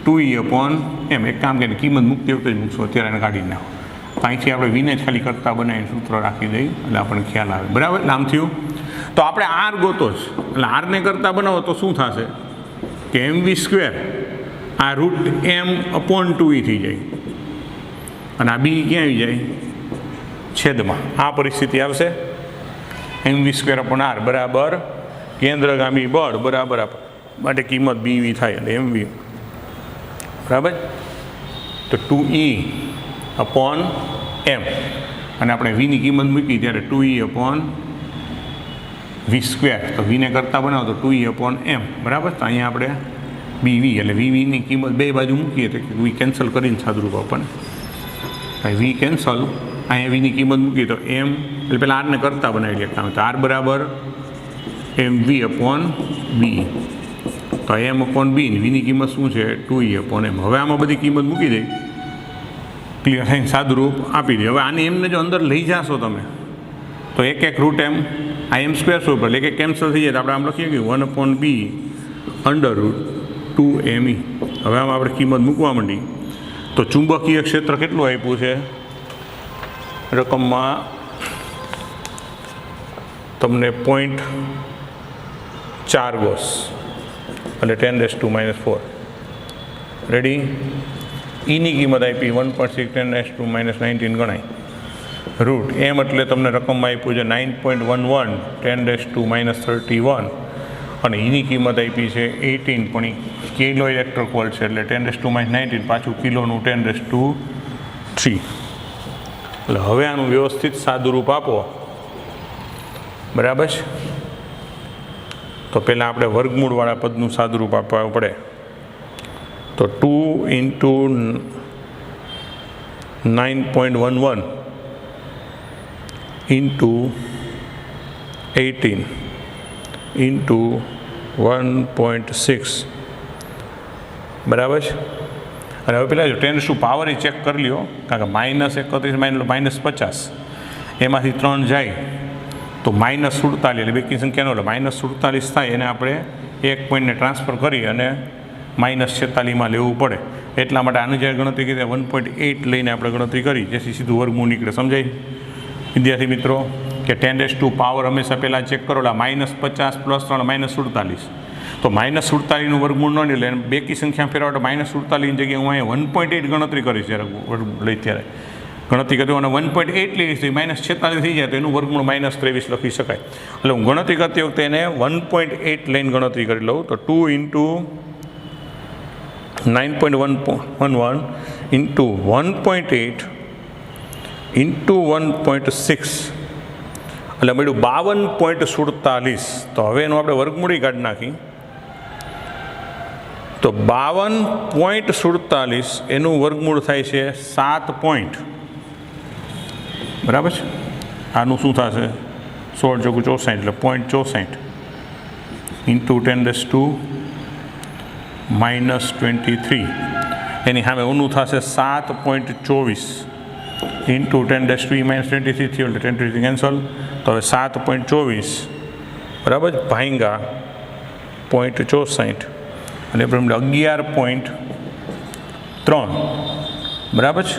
2E/m. એક કામ કરીને કિંમત મૂકતી વખતે જ મૂકશો, અત્યારે એને કાઢી નાખો. તો અહીંથી આપણે વીને જ ખાલી કરતા બનાવીને સૂત્ર રાખી દઈએ એટલે આપણને ખ્યાલ આવે. બરાબર, નામ થયું. તો આપણે આર ગોતો જ, એટલે આરને કરતા બનાવો તો શું થશે કે mv² આ √m/2e થઈ જાય અને આ બી ક્યાં આવી જાય છેદમાં. આ પરિસ્થિતિ આવશે mv²/r બરાબર કેન્દ્રગામી બળ બરાબર માટે કિંમત BeV થાય એટલે mv બરાબર. તો 2E/m અને આપણે વીની કિંમત મૂકી ત્યારે 2E/v². તો વીને કરતા બનાવો તો 2E/m બરાબર. તો અહીંયા આપણે BeV એટલે VVની કિંમત બે બાજુ મૂકીએ તો વી કેન્સલ કરીને સાદુરૂપ આપણને વી કેન્સલ. અહીંયા વીની કિંમત મૂકીએ તો m એટલે પહેલાં આરને કરતા બનાવી લે કામ. તો r બરાબર mv/b. તો m/b વીની કિંમત શું છે 2E/m. હવે આમાં બધી કિંમત મૂકી દઈ, ક્લિયર થઈને સાદુરૂપ આપી દે. હવે આની એમને જો અંદર લઈ જાશો તમે તો એક √m આ m² સ્વરૂપ એટલે એક કેન્સલ થઈ જાય. તો આપણે આમ લખીએ કે 1/b √2me. હવે આમાં આપણે કિંમત મૂકવા માંડી તો ચુંબકીય ક્ષેત્ર કેટલું આપ્યું છે રકમમાં તમને 0.4 ગોસ એટલે 10⁻⁴. રેડી. ઈની કિંમત આપી 1.6 10⁻⁹ ગણાય. √m એટલે તમને રકમમાં આપ્યું છે 9.11 10⁻31 અને એની કિંમત આપી છે 18 પણ કિલો ઇલેક્ટ્રિક વોલ્ટ છે એટલે 10⁻⁹ પાછું કિલોનું 10⁻³ એટલે હવે આનું વ્યવસ્થિત સાદુરૂપ આપો બરાબર છે. તો પહેલાં આપણે વર્ગમૂળવાળા પદનું સાદુરૂપ આપવું પડે. તો 2 × 9.11 × 18 × 1.6 બરાબર છે. અને હવે પેલા જો 10⁻⁴ એ ચેક કરી લ્યો કારણ કે -31 -50 એમાંથી 3 જાય તો -47 એટલે બેકી સંખ્યાનો એટલે -47 થાય એને આપણે એક પોઈન્ટને ટ્રાન્સફર કરી અને -46માં લેવું પડે. એટલા માટે આની જ્યારે ગણતરી કરી 1.8 લઈને આપણે ગણતરી કરી જેથી સીધું વર્ગમૂળ નીકળે. સમજાય વિદ્યાર્થી મિત્રો કે 10⁻⁴ હંમેશા પહેલાં ચેક કરો એટલે -50 + 3 -47. તો -47નું વર્ગમૂળ ન લે બેકી સંખ્યા ફેરવા માટે -47ની જગ્યાએ હું અહીંયા 1.8 ગણતરી કરીશ જ્યારે લઈ ત્યારે ગણતરી કરી અને 1.8 લઈશ તો -46 થઈ જાય તો એનું વર્ગમૂળ -23 લખી શકાય. એટલે હું ગણતરી કરતી વખતે એને 1.8 લઈને ગણતરી કરી લઉં તો 2 × 9.11 × 1.8 × 1.6 એટલે મળ્યું 52.47. તો હવે એનું આપણે વર્ગમૂળી કાઢી નાખી તો 52.47 એનું વર્ગમૂળ થાય છે 7 પોઈન્ટ બરાબર છે. આનું શું થશે 16 × 64 એટલે 0.64 × 10⁻⁻23 એની સામે ઓનું થશે 7.24 × 10⁻⁻23 થયું એટલે 10 કેન્સલ. તો હવે 7.24 બરાબર ભાંગા 0.64 અને 11.3 બરાબર છે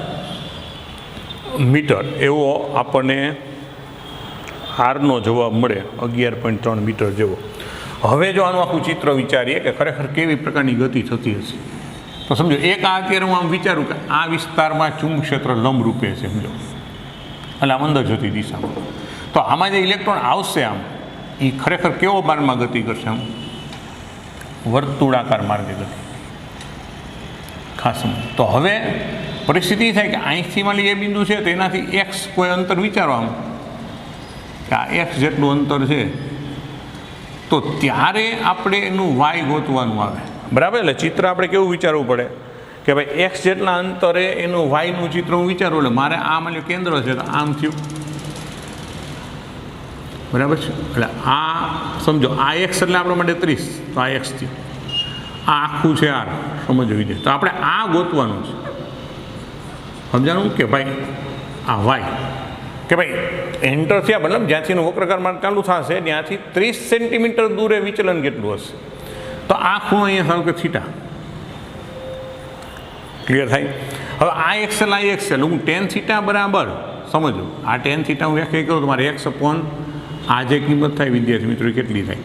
મીટર એવો આપણને હારનો જવાબ મળે 11.3 મીટર જેવો. હવે જો આનું આખું ચિત્ર વિચારીએ કે ખરેખર કેવી પ્રકારની ગતિ થતી હશે તો સમજો એક આ અત્યારે હું આમ વિચારું કે આ વિસ્તારમાં ચુંબક ક્ષેત્ર લંબ રૂપે છે સમજો એટલે આમ અંદર જતી દિશામાં. તો આમાં જે ઇલેક્ટ્રોન આવશે આમ એ ખરેખર કેવો માર્ગમાં ગતિ કરશે આમ વર્તુળાકાર માર્ગે ગતિ ખાસ તો હવે પરિસ્થિતિ થાય કે અહીંથી માલી એ બિંદુ છે તો એનાથી એક્સ કોઈ અંતર વિચારો આમ કે આ એક્સ જેટલું અંતર છે, તો ત્યારે આપણે એનું વાય ગોતવાનું આવે, બરાબર. એટલે ચિત્ર આપણે કેવું વિચારવું પડે કે ભાઈ એક્સ જેટલા અંતરે એનું વાયનું ચિત્ર હું વિચારું. એટલે મારે આ માની કેન્દ્ર છે તો આમ થયું, બરાબર છે. એટલે આ સમજો આ એક્સ એટલે આપણા માટે 30, તો આ એક્સ થયું, આ આખું છે આર, સમજવું જોઈએ. તો આપણે આ ગોતવાનું છે, સમજાણું કે ભાઈ આ વાય કે ભાઈ એન્ટર થયા મતલબ જ્યાંથી એનું વક્રકાર માર્ગ ચાલુ થશે ત્યાંથી 30 સેન્ટીમીટર દૂરે વિચલન કેટલું હશે. તો આ ખૂણો અહીંયા સારું કે થીટા, ક્લિયર થાય. હવે આ એક્સ એટલે આ એક્સ એટલે હું ટેન થીટા બરાબર સમજો, આ ટેન થીટા હું વ્યાખ્યા કરું તો મારે એક્સ અપોન આ જે કિંમત થાય વિદ્યાર્થી મિત્રો કેટલી થાય.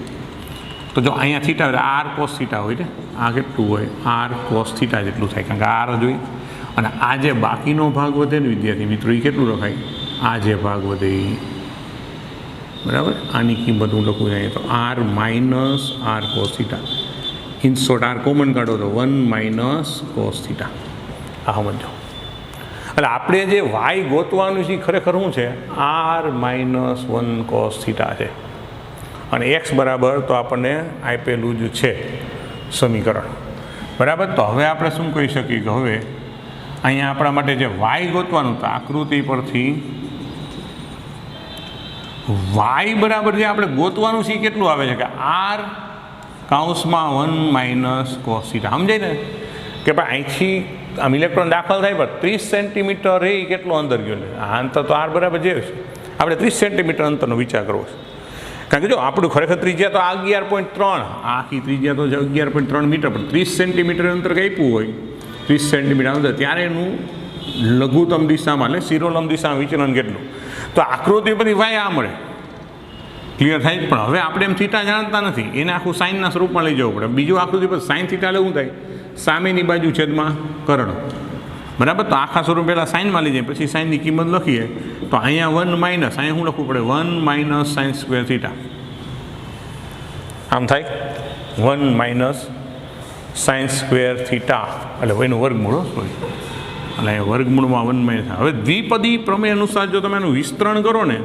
તો જો અહીંયા થીટા હોય આર કોસ થીટા હોય ને, આ કેટલું હોય આર કોસ થીટા જેટલું થાય, કારણ કે આર જ હોય. અને આ જે બાકીનો ભાગ વધે ને વિદ્યાર્થી મિત્રો એ કેટલું રખાય, આ જે ભાગ વધે એ, બરાબર. આની કિંમત હું લખું અહીંયા તો R minus R cos theta, in short R common કાઢો તો 1 માઇનસ કોસ થીટા. આ સમજો. એટલે આપણે જે વાય ગોતવાનું છે ખરેખર શું છે, આર માઇનસ 1 કોસ થીટા છે. અને એક્સ બરાબર તો આપણને આપેલું જ છે સમીકરણ, બરાબર. તો હવે આપણે શું કહી શકીએ કે હવે અહીંયા આપણા માટે જે વાય ગોતવાનું તો આકૃતિ પરથી વાય બરાબર જે આપણે ગોતવાનું છે કેટલું આવે છે કે આર કૌંસમાં 1 માઇનસ કોસ થીટા. સમજાય ને કે ભાઈ અહીંથી આમ ઇલેક્ટ્રોન દાખલ થાય પણ 30 સેન્ટીમીટર એ કેટલો અંદર ગયો. આ અંતર તો આર બરાબર જે છે આપણે 30 સેન્ટીમીટર અંતરનો વિચાર કરવો છે. કારણ કે જો આપણું ખરેખર ત્રિજ્યા તો આ 11.3, આખી ત્રિજ્યા તો 11.3 મીટર, પણ 30 સેન્ટીમીટર અંતર આપ્યું હોય 30 સેન્ટીમીટર અંતર, ત્યારે એનું લઘુત્તમ દિશામાં એટલે શિરોલંબ દિશામાં વિચલન કેટલું. તો આકૃતિ બધી વાય આ મળે, ક્લિયર થાય. પણ હવે આપણે એમ થીટા જાણતા નથી, એને આખું સાઇનના સ્વરૂપમાં લઈ જવું પડે. બીજું આકૃતિ પર સાઇન થીટા એટલે શું થાય, સામેની બાજુ છેદમાં કર્ણ, બરાબર. તો આખા સ્વરૂપ પહેલાં સાઇનમાં લઈ જાય, પછી સાઇનની કિંમત લખીએ તો અહીંયા 1 માઇનસ, અહીંયા શું લખવું પડે 1 માઇનસ સાઇન સ્ક્વેર થીટા. આમ થાય 1 માઇનસ સાઇન સ્ક્વેર થીટા, એટલે એનું વર્ગમૂળ, સોરી, એટલે અહીંયા વર્ગમૂળમાં 1 માઇનસ. હવે દ્વિપદી પ્રમેય અનુસાર જો તમે એનું વિસ્તરણ કરો ને,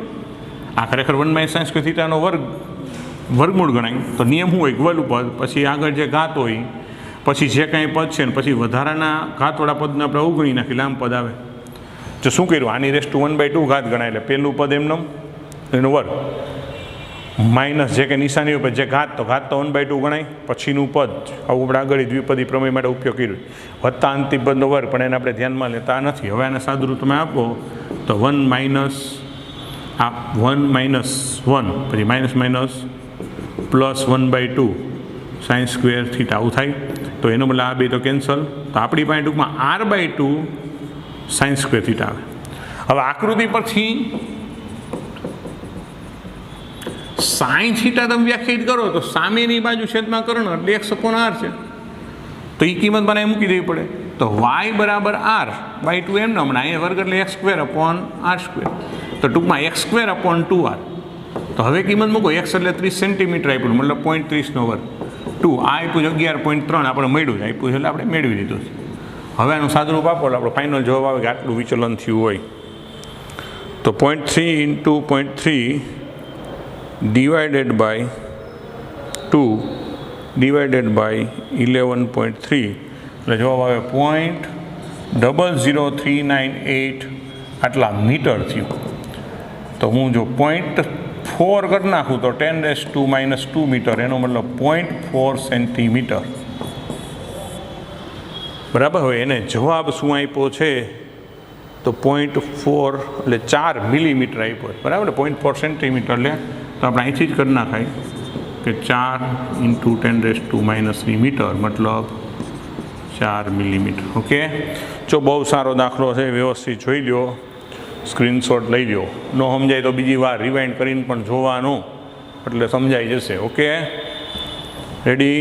આ ખરેખર 1 માઇનસ સાઇન સ્ક્વેર થીટાનો વર્ગમૂળ ગણાય. તો નિયમ શું હોય, ગવલ પદ પછી આગળ જે ઘાત હોય પછી જે કાંઈ પદ છે ને પછી વધારાના ઘાતવાળા પદને આપણે અવગણી નાખી, લાંબ પદ આવે. જો શું કર્યું, આની રેસ્ટ 1/2 ઘાત ગણાય, એટલે પહેલું પદ એમનો એનો વર્ગ માઇનસ જે કે નિશાની ઉપર જે ઘાત તો 1/2 ગણાય. પછીનું પદ આવું આપણે આગળ દ્વિપદી પ્રમેય માટે ઉપયોગ કર્યો, વત્તા અંતિમ પદનો વર્ગ, પણ એને આપણે ધ્યાનમાં લેતા નથી. હવે આને સાદુરૂપ તમે આપો તો 1 માઇનસ આ 1 માઇનસ 1 પછી minus minus plus 1/2 sine square theta આવું થાય. તો એનો મતલબ આ બે તો કેન્સલ, તો આપણી પાસે ટૂંકમાં r/2 સાઇન સ્ક્વેર થીટા આવે. હવે આકૃતિ પરથી સાઇન થીટા તમે વ્યાખ્યાયિત કરો તો સામેની બાજુ છેદમાં કર્ણ એટલે x અપોન r છે. તો એ કિંમત મને મૂકી દેવી પડે. તો y બરાબર r/2 એમ ન હમણાં અહીંયા વર્ગ એટલે x square upon r square, તો ટૂંકમાં x સ્ક્વેર અપોન 2r. તો હવે કિંમત મૂકો, x એટલે 30 સેન્ટીમીટર આપ્યું, મતલબ 0.30 વર્ગ, 2 આ આપ્યું છે 11.3 આપણે મળ્યું છે, આપ્યું છે એટલે આપણે મેળવી લીધું છે. હવે આનું સાદુરૂપ આપો એટલે આપણો ફાઇનલ જવાબ આવે કે આટલું વિચલન થયું હોય. તો 0.3 × 0.3 ડિવાઇડેડ બાય 2 ડિવાઇડેડ બાય 11.3 એટલે જવાબ આવે 0.00398 આટલા મીટર થયું. તો હું જો 0.4 કરી નાખું તો 10⁻² મીટર, એનો મતલબ 0.4 સેન્ટીમીટર, બરાબર. હવે એને જવાબ શું આપ્યો છે તો 0.4 એટલે 4 મિલીમીટર આપ્યો, બરાબર. 0.4 સેન્ટીમીટર એટલે તો આપણે અહીંથી જ કરી નાખાય કે 4 × 10⁻³ મીટર મતલબ 4 મિલીમીટર. ઓકે, જો બહુ સારો દાખલો છે, વ્યવસ્થિત જોઈ લો, સ્ક્રીનશોટ લઈ લો. ન સમજાય તો બીજી વાર રિવાઇન્ડ કરીને પણ જોવાનું, એટલે સમજાઈ જશે. Okay, ready?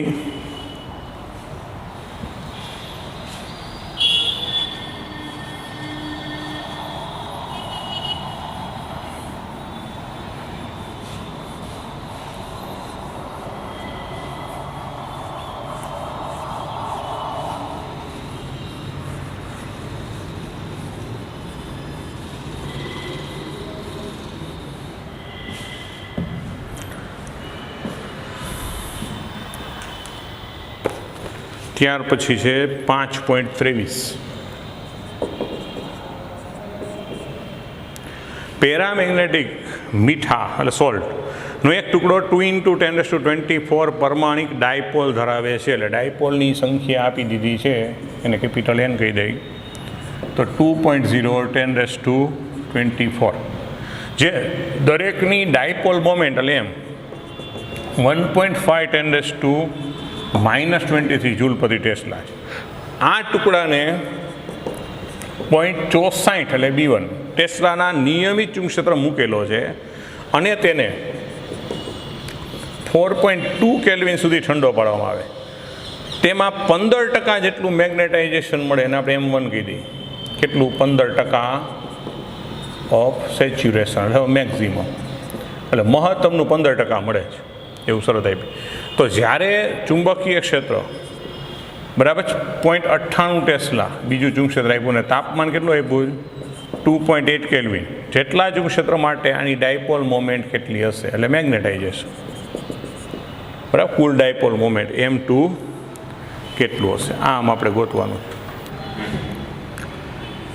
ત્યાર પછી છે 5.23 પેરામેગ્નેટિક મીઠા એટલે સોલ્ટનો એક ટુકડો 2 × 10⁻24 પરમાણિક ડાયપોલ ધરાવે છે. એટલે ડાયપોલની સંખ્યા આપી દીધી છે, એને કેપિટલ N કહી દઈ તો 2.0 10⁻24, જે દરેકની ડાયપોલ મોમેન્ટ એટલે એમ 1.5 10⁻23 જૂલ પ્રતિ ટેસ્લા છે. આ ટુકડાને 0.64 એટલે B1 ટેસ્લાના નિયમિત ચુંબકક્ષેત્ર મૂકેલો છે અને તેને 4.2 કેલ્વિન સુધી ઠંડો પાડવામાં આવે. તેમાં 15% જેટલું મેગ્નેટાઇઝેશન મળે એને આપણે M1 કહી દઈએ. કેટલું? 15% ઓફ સેચ્યુરેશન એટલે મેક્ઝિમમ, એટલે મહત્તમનું 15% મળે છે એવું શરત આપી. તો જ્યારે ચુંબકીય ક્ષેત્ર બરાબર 0.98 ટેસ્લા બીજું ચુંબકક્ષેત્ર આપ્યું ને તાપમાન કેટલું આપ્યું? 2.8 કેલ્વિન. જેટલા ચુંબકક્ષેત્ર માટે આની ડાયપોલ મોમેન્ટ કેટલી હશે એટલે મેગ્નેટાઇઝેશન બરાબર, કુલ ડાયપોલ મોમેન્ટ M2 કેટલું હશે આમ આપણે ગોતવાનું.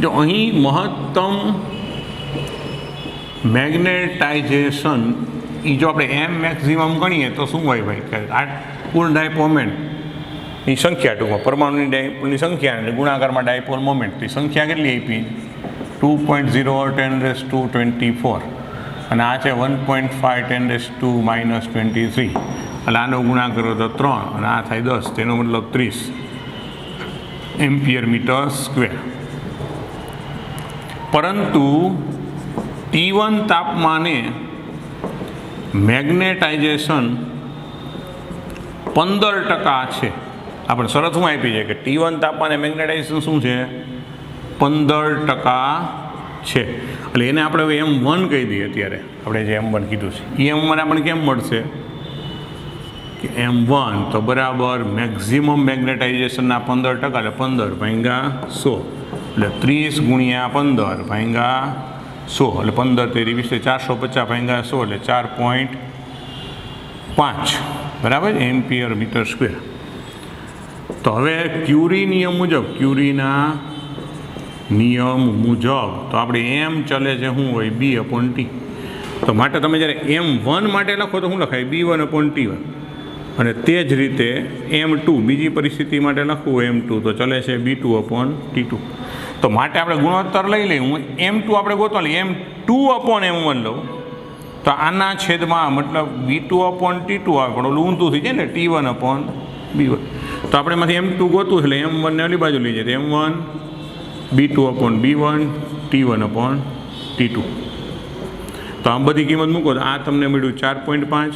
જો અહીં મહત્તમ મેગ્નેટાઇઝેશન એ જો આપણે M મેક્સિમમ ગણીએ તો શું હોય ભાઈ કે આ કુલ ડાયપોલ મોમેન્ટની સંખ્યા, ટૂંકમાં પરમાણુની ડાયપોલની સંખ્યા અને ગુણાકારમાં ડાયપોલ મોમેન્ટની સંખ્યા કેટલી આપી? 2.0 10⁻24 અને આ છે 1.5 10⁻23, એટલે આનો ગુણાકાર કરો તો 3 અને આ થાય 10, તેનો મતલબ 30 એમ્પિયર મીટર સ્ક્વેર. પરંતુ T1 તાપમાને મેગ્નેટાઇઝેશન 15% છે. આપણે શરત શું આપી છે કે T1 તાપમાને મેગ્નેટાઇઝેશન શું છે? 15% છે. એટલે એને આપણે હવે M1 કહી દઈએ. અત્યારે આપણે જે M1 કીધું છે એ M1 આપણને કેમ મળશે કે M1 તો બરાબર મેક્ઝિમમ મેગ્નેટાઇઝેશનના 15% એટલે 15 ભાગ્યા 100 એટલે 30 ગુણ્યા 15 ભાગ્યા 100 એટલે 15 તેરી 20 450 ભાગ્યા 100 એટલે 4.5 બરાબર એમ્પિયર મીટર સ્ક્વેર. તો હવે ક્યુરી નિયમ મુજબ, ક્યુરીના નિયમ મુજબ તો આપણે M ચલે છે શું હોય? B/T. તો માટે તમે જ્યારે M1 માટે લખો તો શું લખાય? B1/T1. અને તે જ રીતે M2 બીજી પરિસ્થિતિ માટે લખવું હોય M2 તો ચલે છે B2/T2. તો માટે આપણે ગુણોત્તર લઈ લઈએ. હું M2 આપણે ગોતવા લઈએ, M2/M1 લઉં તો આના છેદમાં મતલબ B2/T2 આવે, પણ ઓલું ઊંધું થઈ જાય ને T1/B1. તો આપણે એમાંથી M2 ગોતવું એટલે M1 ને ઓલી બાજુ લઈ જાય M1 B2/B1 T1/T2. તો આમ બધી કિંમત મૂકો તો આ તમને મળ્યું 4.5,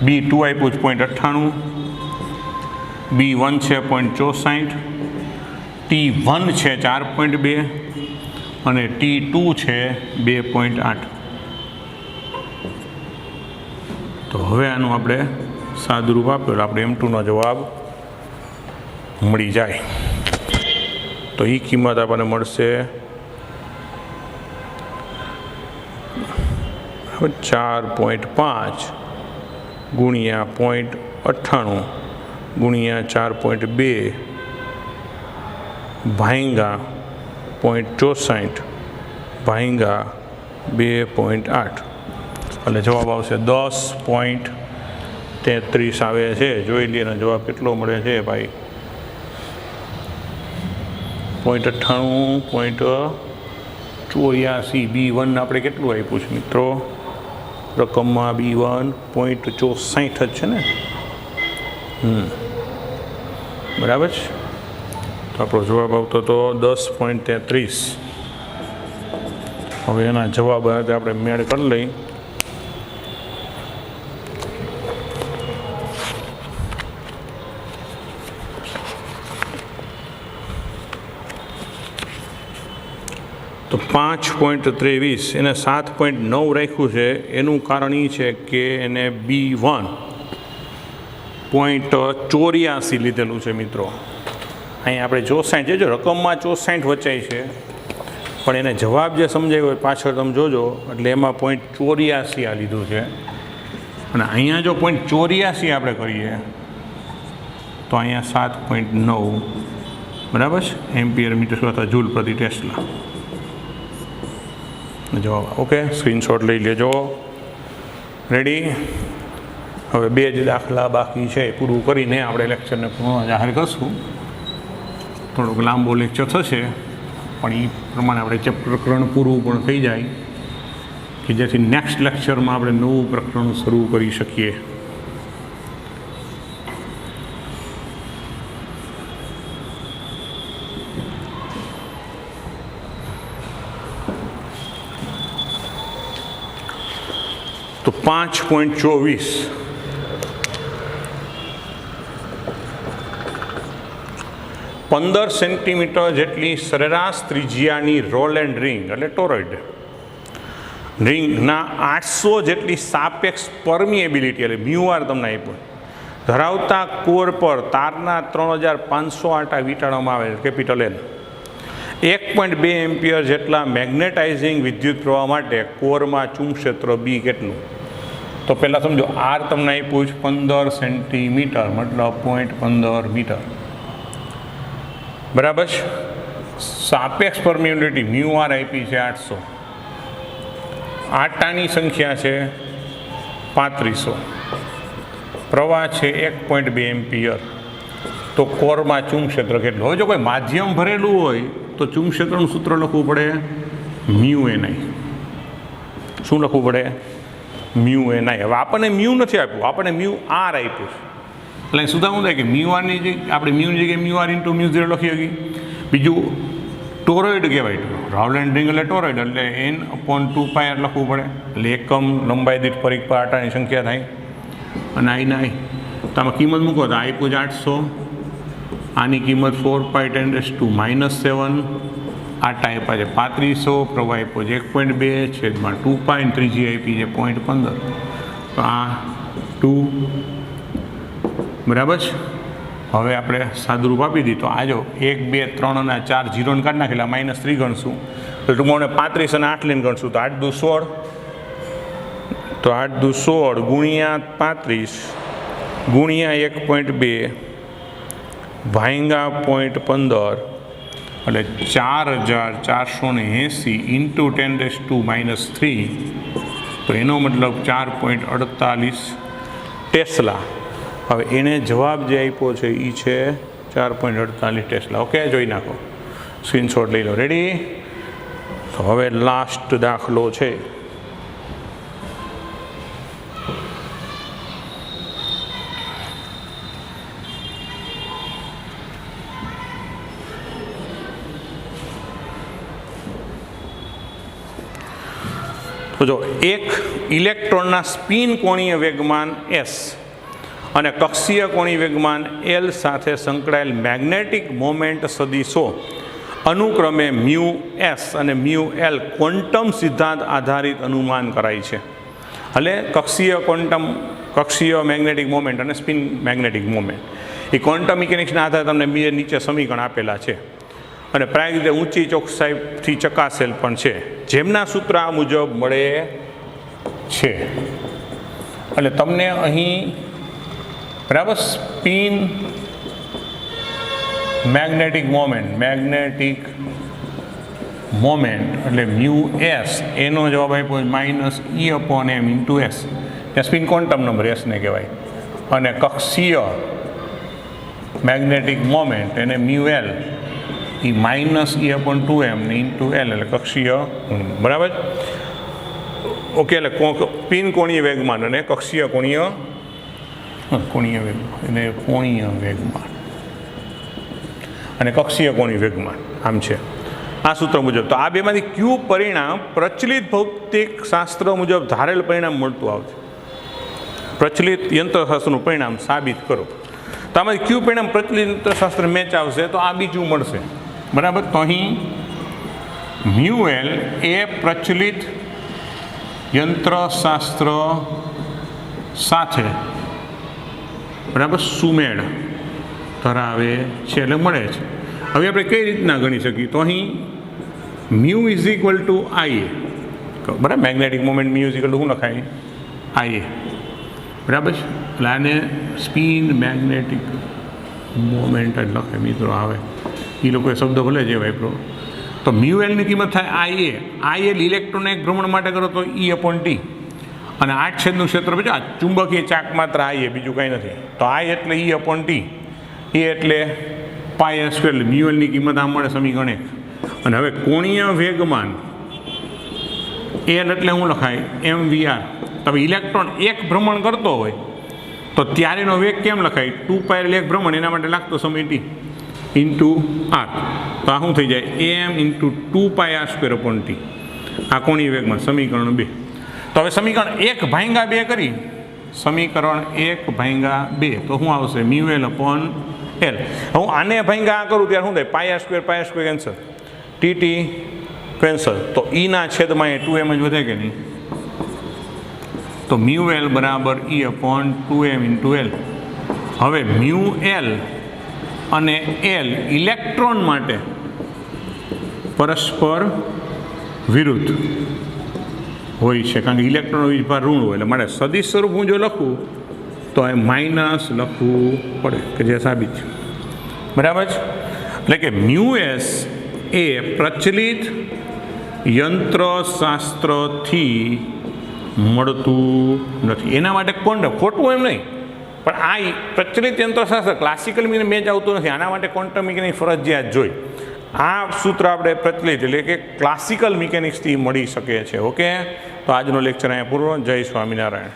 B2 આપ્યું 0.98, B1 છે 0.64, T1 છે 4.2 અને T2 છે 2.8. તો હવે આનું આપણે સાદુરૂપ આપ્યું આપણે M2નો જવાબ મળી જાય. તો એ કિંમત આપણને મળશે 4.5 ગુણ્યા 0.98 ગુણ્યા 4.2 ભાગ્યા 0.64 ભાગ્યા 2.8 એટલે જવાબ આવશે 10.33 આવે છે. જોઈ લઈએ જવાબ કેટલો મળે છે ભાઈ? 0.98.84. B1 આપણે કેટલું આપ્યું છે મિત્રો? રકમમાં B1 0.64 જ છે ને, બરાબર છે. તો આપણો જવાબ આવતો હતો 10.33. હવે એના જવાબ આપણે મેળ કરી લઈ. તો 5.23 એને 7.9 રાખ્યું છે. એનું કારણ એ છે કે એને B1.84 લીધેલું છે મિત્રો. અહીં આપણે 64 જો રકમમાં 64 વચાય છે, પણ એને જવાબ જે સમજાયો હોય પાછળ તમે જોજો એટલે એમાં 0.84 આ લીધું છે. અને અહીંયા જો 0.84 આપણે કરીએ તો અહીંયા 7.9 બરાબર છે એમ્પિયર મીટર અથવા જૂલ પ્રતિ ટેસ્લા જવાબ. ઓકે, સ્ક્રીનશોટ લઈ લેજો. રેડી. હવે 2 જ દાખલા બાકી છે, પૂરું કરીને આપણે લેક્ચરને પૂર્ણ જાહેર કરશું. થોડોક લાંબો લેક્ચર થશે પણ એ પ્રમાણે આપણે ચેપ્ટર પ્રકરણ પૂરું પણ થઈ જાય કે જેથી નેક્સ્ટ લેક્ચરમાં આપણે નવું પ્રકરણ શરૂ કરી શકીએ. તો 5.24 15 સેન્ટીમીટર જેટલી સરેરાશ ત્રિજ્યાની રોલ એન્ડ રિંગ એટલે ટોરોઇડ રિંગના 800 જેટલી સાપેક્ષ પરમિએબિલિટી એટલે મ્યુઆર તમને આપ્યું ધરાવતા કોર પર તારના 3500 આંટા વીંટાળવામાં આવે કેપિટલ એલ. 1.2 એમ્પિયર જેટલા મેગ્નેટાઇઝિંગ વિદ્યુત પ્રવાહ માટે કોરમાં ચુંબક્ષેત્ર બી કેટલું? તો પહેલાં સમજો આર તમને આપ્યું 15 સેન્ટીમીટર મતલબ 0.15 મીટર બરાબર. સાપેક્ષ પરમિએબિલિટી મ્યુ આર આપી છે 800, આટાની સંખ્યા છે 3500, પ્રવાહ છે 1.2 એમ્પિયર. તો કોરમાં ચુંબક્ષેત્ર કેટલું? હવે જો કોઈ માધ્યમ ભરેલું હોય તો ચુંબક્ષેત્રનું સૂત્ર લખવું પડે મ્યુ એનઆઈ. શું લખવું પડે? Mu Ni. હવે આપણને મ્યુ નથી આપ્યું, આપણને મ્યુ આર આપ્યું છે એટલે સુધા શું થાય કે મ્યુ આરની જગ્યાએ આપણે મ્યુની જગ્યાએ મ્યુ આર ઇન્ટુ મ્યુ 0 લખી શકીએ. બીજું ટોરોઇડ કહેવાય, રાઉન્ડ એન્ડ રિંગ એટલે ટોરોઇડ એટલે n/2πr લખવું પડે એટલે એકમ લંબાઈ દીઠ પરિઘ પર આટાની સંખ્યા થાય. અને આઈના આઈ તમે કિંમત મૂકો તો આપ્યું છે 800, આની કિંમત 4π10⁻⁷ આટા આપ્યા છે 3500, પ્રવાહ આપ્યો છે 1.2/2π અને ત્રીજી આપી છે 0.15. તો આ 2 બરાબર છે. હવે આપણે સાદુરૂપ આપી દીધું. તો આ જો 1 2 3 અને 4 0 કાઢી નાખે એટલે -3 ગણશું તો ટૂંકમાં 35 અને 8 લઈને ગણશું તો 8 દુ 16. તો 8 દુ 16 ગુણ્યા 35 ગુણ્યા 1.2 ભાંગા 0.15 એટલે 4480 ઇન્ટુ 10⁻³ તો એનો મતલબ 4.48 ટેસ્લા. હવે એને જવાબ જે આપ્યો છે એ છે 4.48 ટેસ્લા. ઓકે, જોઈ નાખો, સ્ક્રીનશોટ લઈ લો. રેડી. તો હવે લાસ્ટ દાખલો છે. તો જો એક ઇલેક્ટ્રોનના સ્પિન કોણીય વેગમાન s અને કક્ષીય કોણીય વેગમાન l સાથે સંકળાયેલ મેગ્નેટિક મોમેન્ટ સદિશો અનુક્રમે મ્યુ એસ અને મ્યુ એલ ક્વોન્ટમ સિદ્ધાંત આધારિત અનુમાન કરાય છે. એટલે કક્ષીય મેગ્નેટિક મોમેન્ટ અને સ્પિન મેગ્નેટિક મોમેન્ટ એ ક્વોન્ટમ મિકેનિક્સના આધારે તમને બે નીચે સમીકરણ આપેલા છે અને પ્રાયોગિક રીતે ઊંચી ચોકસાઈથી ચકાસેલ પણ છે, જેમના સૂત્ર આ મુજબ મળે છે. એટલે તમને અહીં બરાબર સ્પિન મેગ્નેટિક મોમેન્ટ એટલે મ્યુ એસ એનો જવાબ આપ્યો -E/m ઇન્ટુ એસ. ત્યાં સ્પિન ક્વોન્ટમ નંબર એસને કહેવાય. અને કક્ષીય મેગ્નેટિક મોમેન્ટ એને મ્યુ એલ એ -E/2m ઇન્ટુ એલ એટલે કક્ષીય બરાબર. ઓકે, એટલે સ્પિન કોણીય વેગમાન અને કક્ષીય કોણીય વેગમાન અને કક્ષીય કોણીય વેગમાન આમ છે આ સૂત્ર મુજબ. તો આ બેમાંથી કયું પરિણામ પ્રચલિત ભૌતિક શાસ્ત્ર મુજબ ધારેલ પરિણામ મળતું આવશે? પ્રચલિત યંત્રશાસ્ત્રનું પરિણામ સાબિત કરો. તો આમાંથી કયું પરિણામ પ્રચલિત યંત્રશાસ્ત્ર મેચ આવશે? તો આ બીજું મળશે બરાબર. તો અહીં મ્યુ એલ એ પ્રચલિત યંત્રશાસ્ત્ર સાથે બરાબર સુમેળ ધરાવે છે એટલે મળે છે. હવે આપણે કઈ રીતના ગણી શકીએ? તો અહીં mu is equal to IA બરાબર. Magnetic moment mu is equal to શું લખાય? IA બરાબર છે. એટલે આને સ્પિન મેગ્નેટિક મોમેન્ટ જ લખે મિત્રો આવે, એ લોકોએ શબ્દ ભલે જે વાપરો. તો મ્યુ એલની કિંમત થાય આઈ એલ ઇલેક્ટ્રોન એક ભ્રમણ માટે કરો તો E/T, અને 8 છેદનું ક્ષેત્ર પછી આ ચુંબકીય ચાક માત્ર આઈ બીજું કાંઈ નથી. તો આઈ એટલે E/T, એ એટલે πr², મ્યુ એલની કિંમત આમ મળે સમીકરણ 1. અને હવે કોણીય વેગમાન એલ એટલે શું લખાય mvr. તમે ઇલેક્ટ્રોન એક ભ્રમણ કરતો હોય તો ત્યારેનો વેગ કેમ લખાય 2π એક ભ્રમણ, એના માટે લાગતો સમય t ઇન્ટુ r. તો આ શું થઈ જાય m ઇન્ટુ 2πr²/t. આ કોણીય વેગમાન સમીકરણ 2. તો હવે સમીકરણ 1/2 કરી, સમીકરણ 1/2 તો શું આવશે મ્યુ એલ અપોન એલ. હું આને ભાંગા કરું ત્યારે શું થાય πr² કેન્સલ, tt કેન્સલ, તો ના છેદમાં એ 2m જ વધે કે નહીં. તો મ્યુ એલ બરાબર E/2m ઇન્ટુ એલ. હવે મ્યુ એલ અને એલ ઇલેક્ટ્રોન માટે પરસ્પર વિરુદ્ધ હોય છે, કારણ કે ઇલેક્ટ્રોનનો વીજભાર ઋણ હોય. એટલે મારે સદિશ સ્વરૂપ હું જો લખું તો એ માઇનસ લખવું પડે, કે જે સાબિત છે. બરાબર છે. એટલે કે મ્યુ એસ એ પ્રચલિત યંત્રશાસ્ત્રથી મળતું નથી. એના માટે ક્વોન્ટમ, ખોટું એમ નહીં, પણ આ પ્રચલિત યંત્રશાસ્ત્ર ક્લાસિકલ મેચ આવતું નથી. આના માટે ક્વોન્ટમ મિકેનિક્સ ફરજિયાત જોઈ. આ સૂત્ર આપણે પ્રચલિત એટલે કે ક્લાસિકલ મિકેનિક્સથી મળી શકે છે. ઓકે, તો આજનો લેક્ચર અહીંયા પૂરો. જય સ્વામિનારાયણ.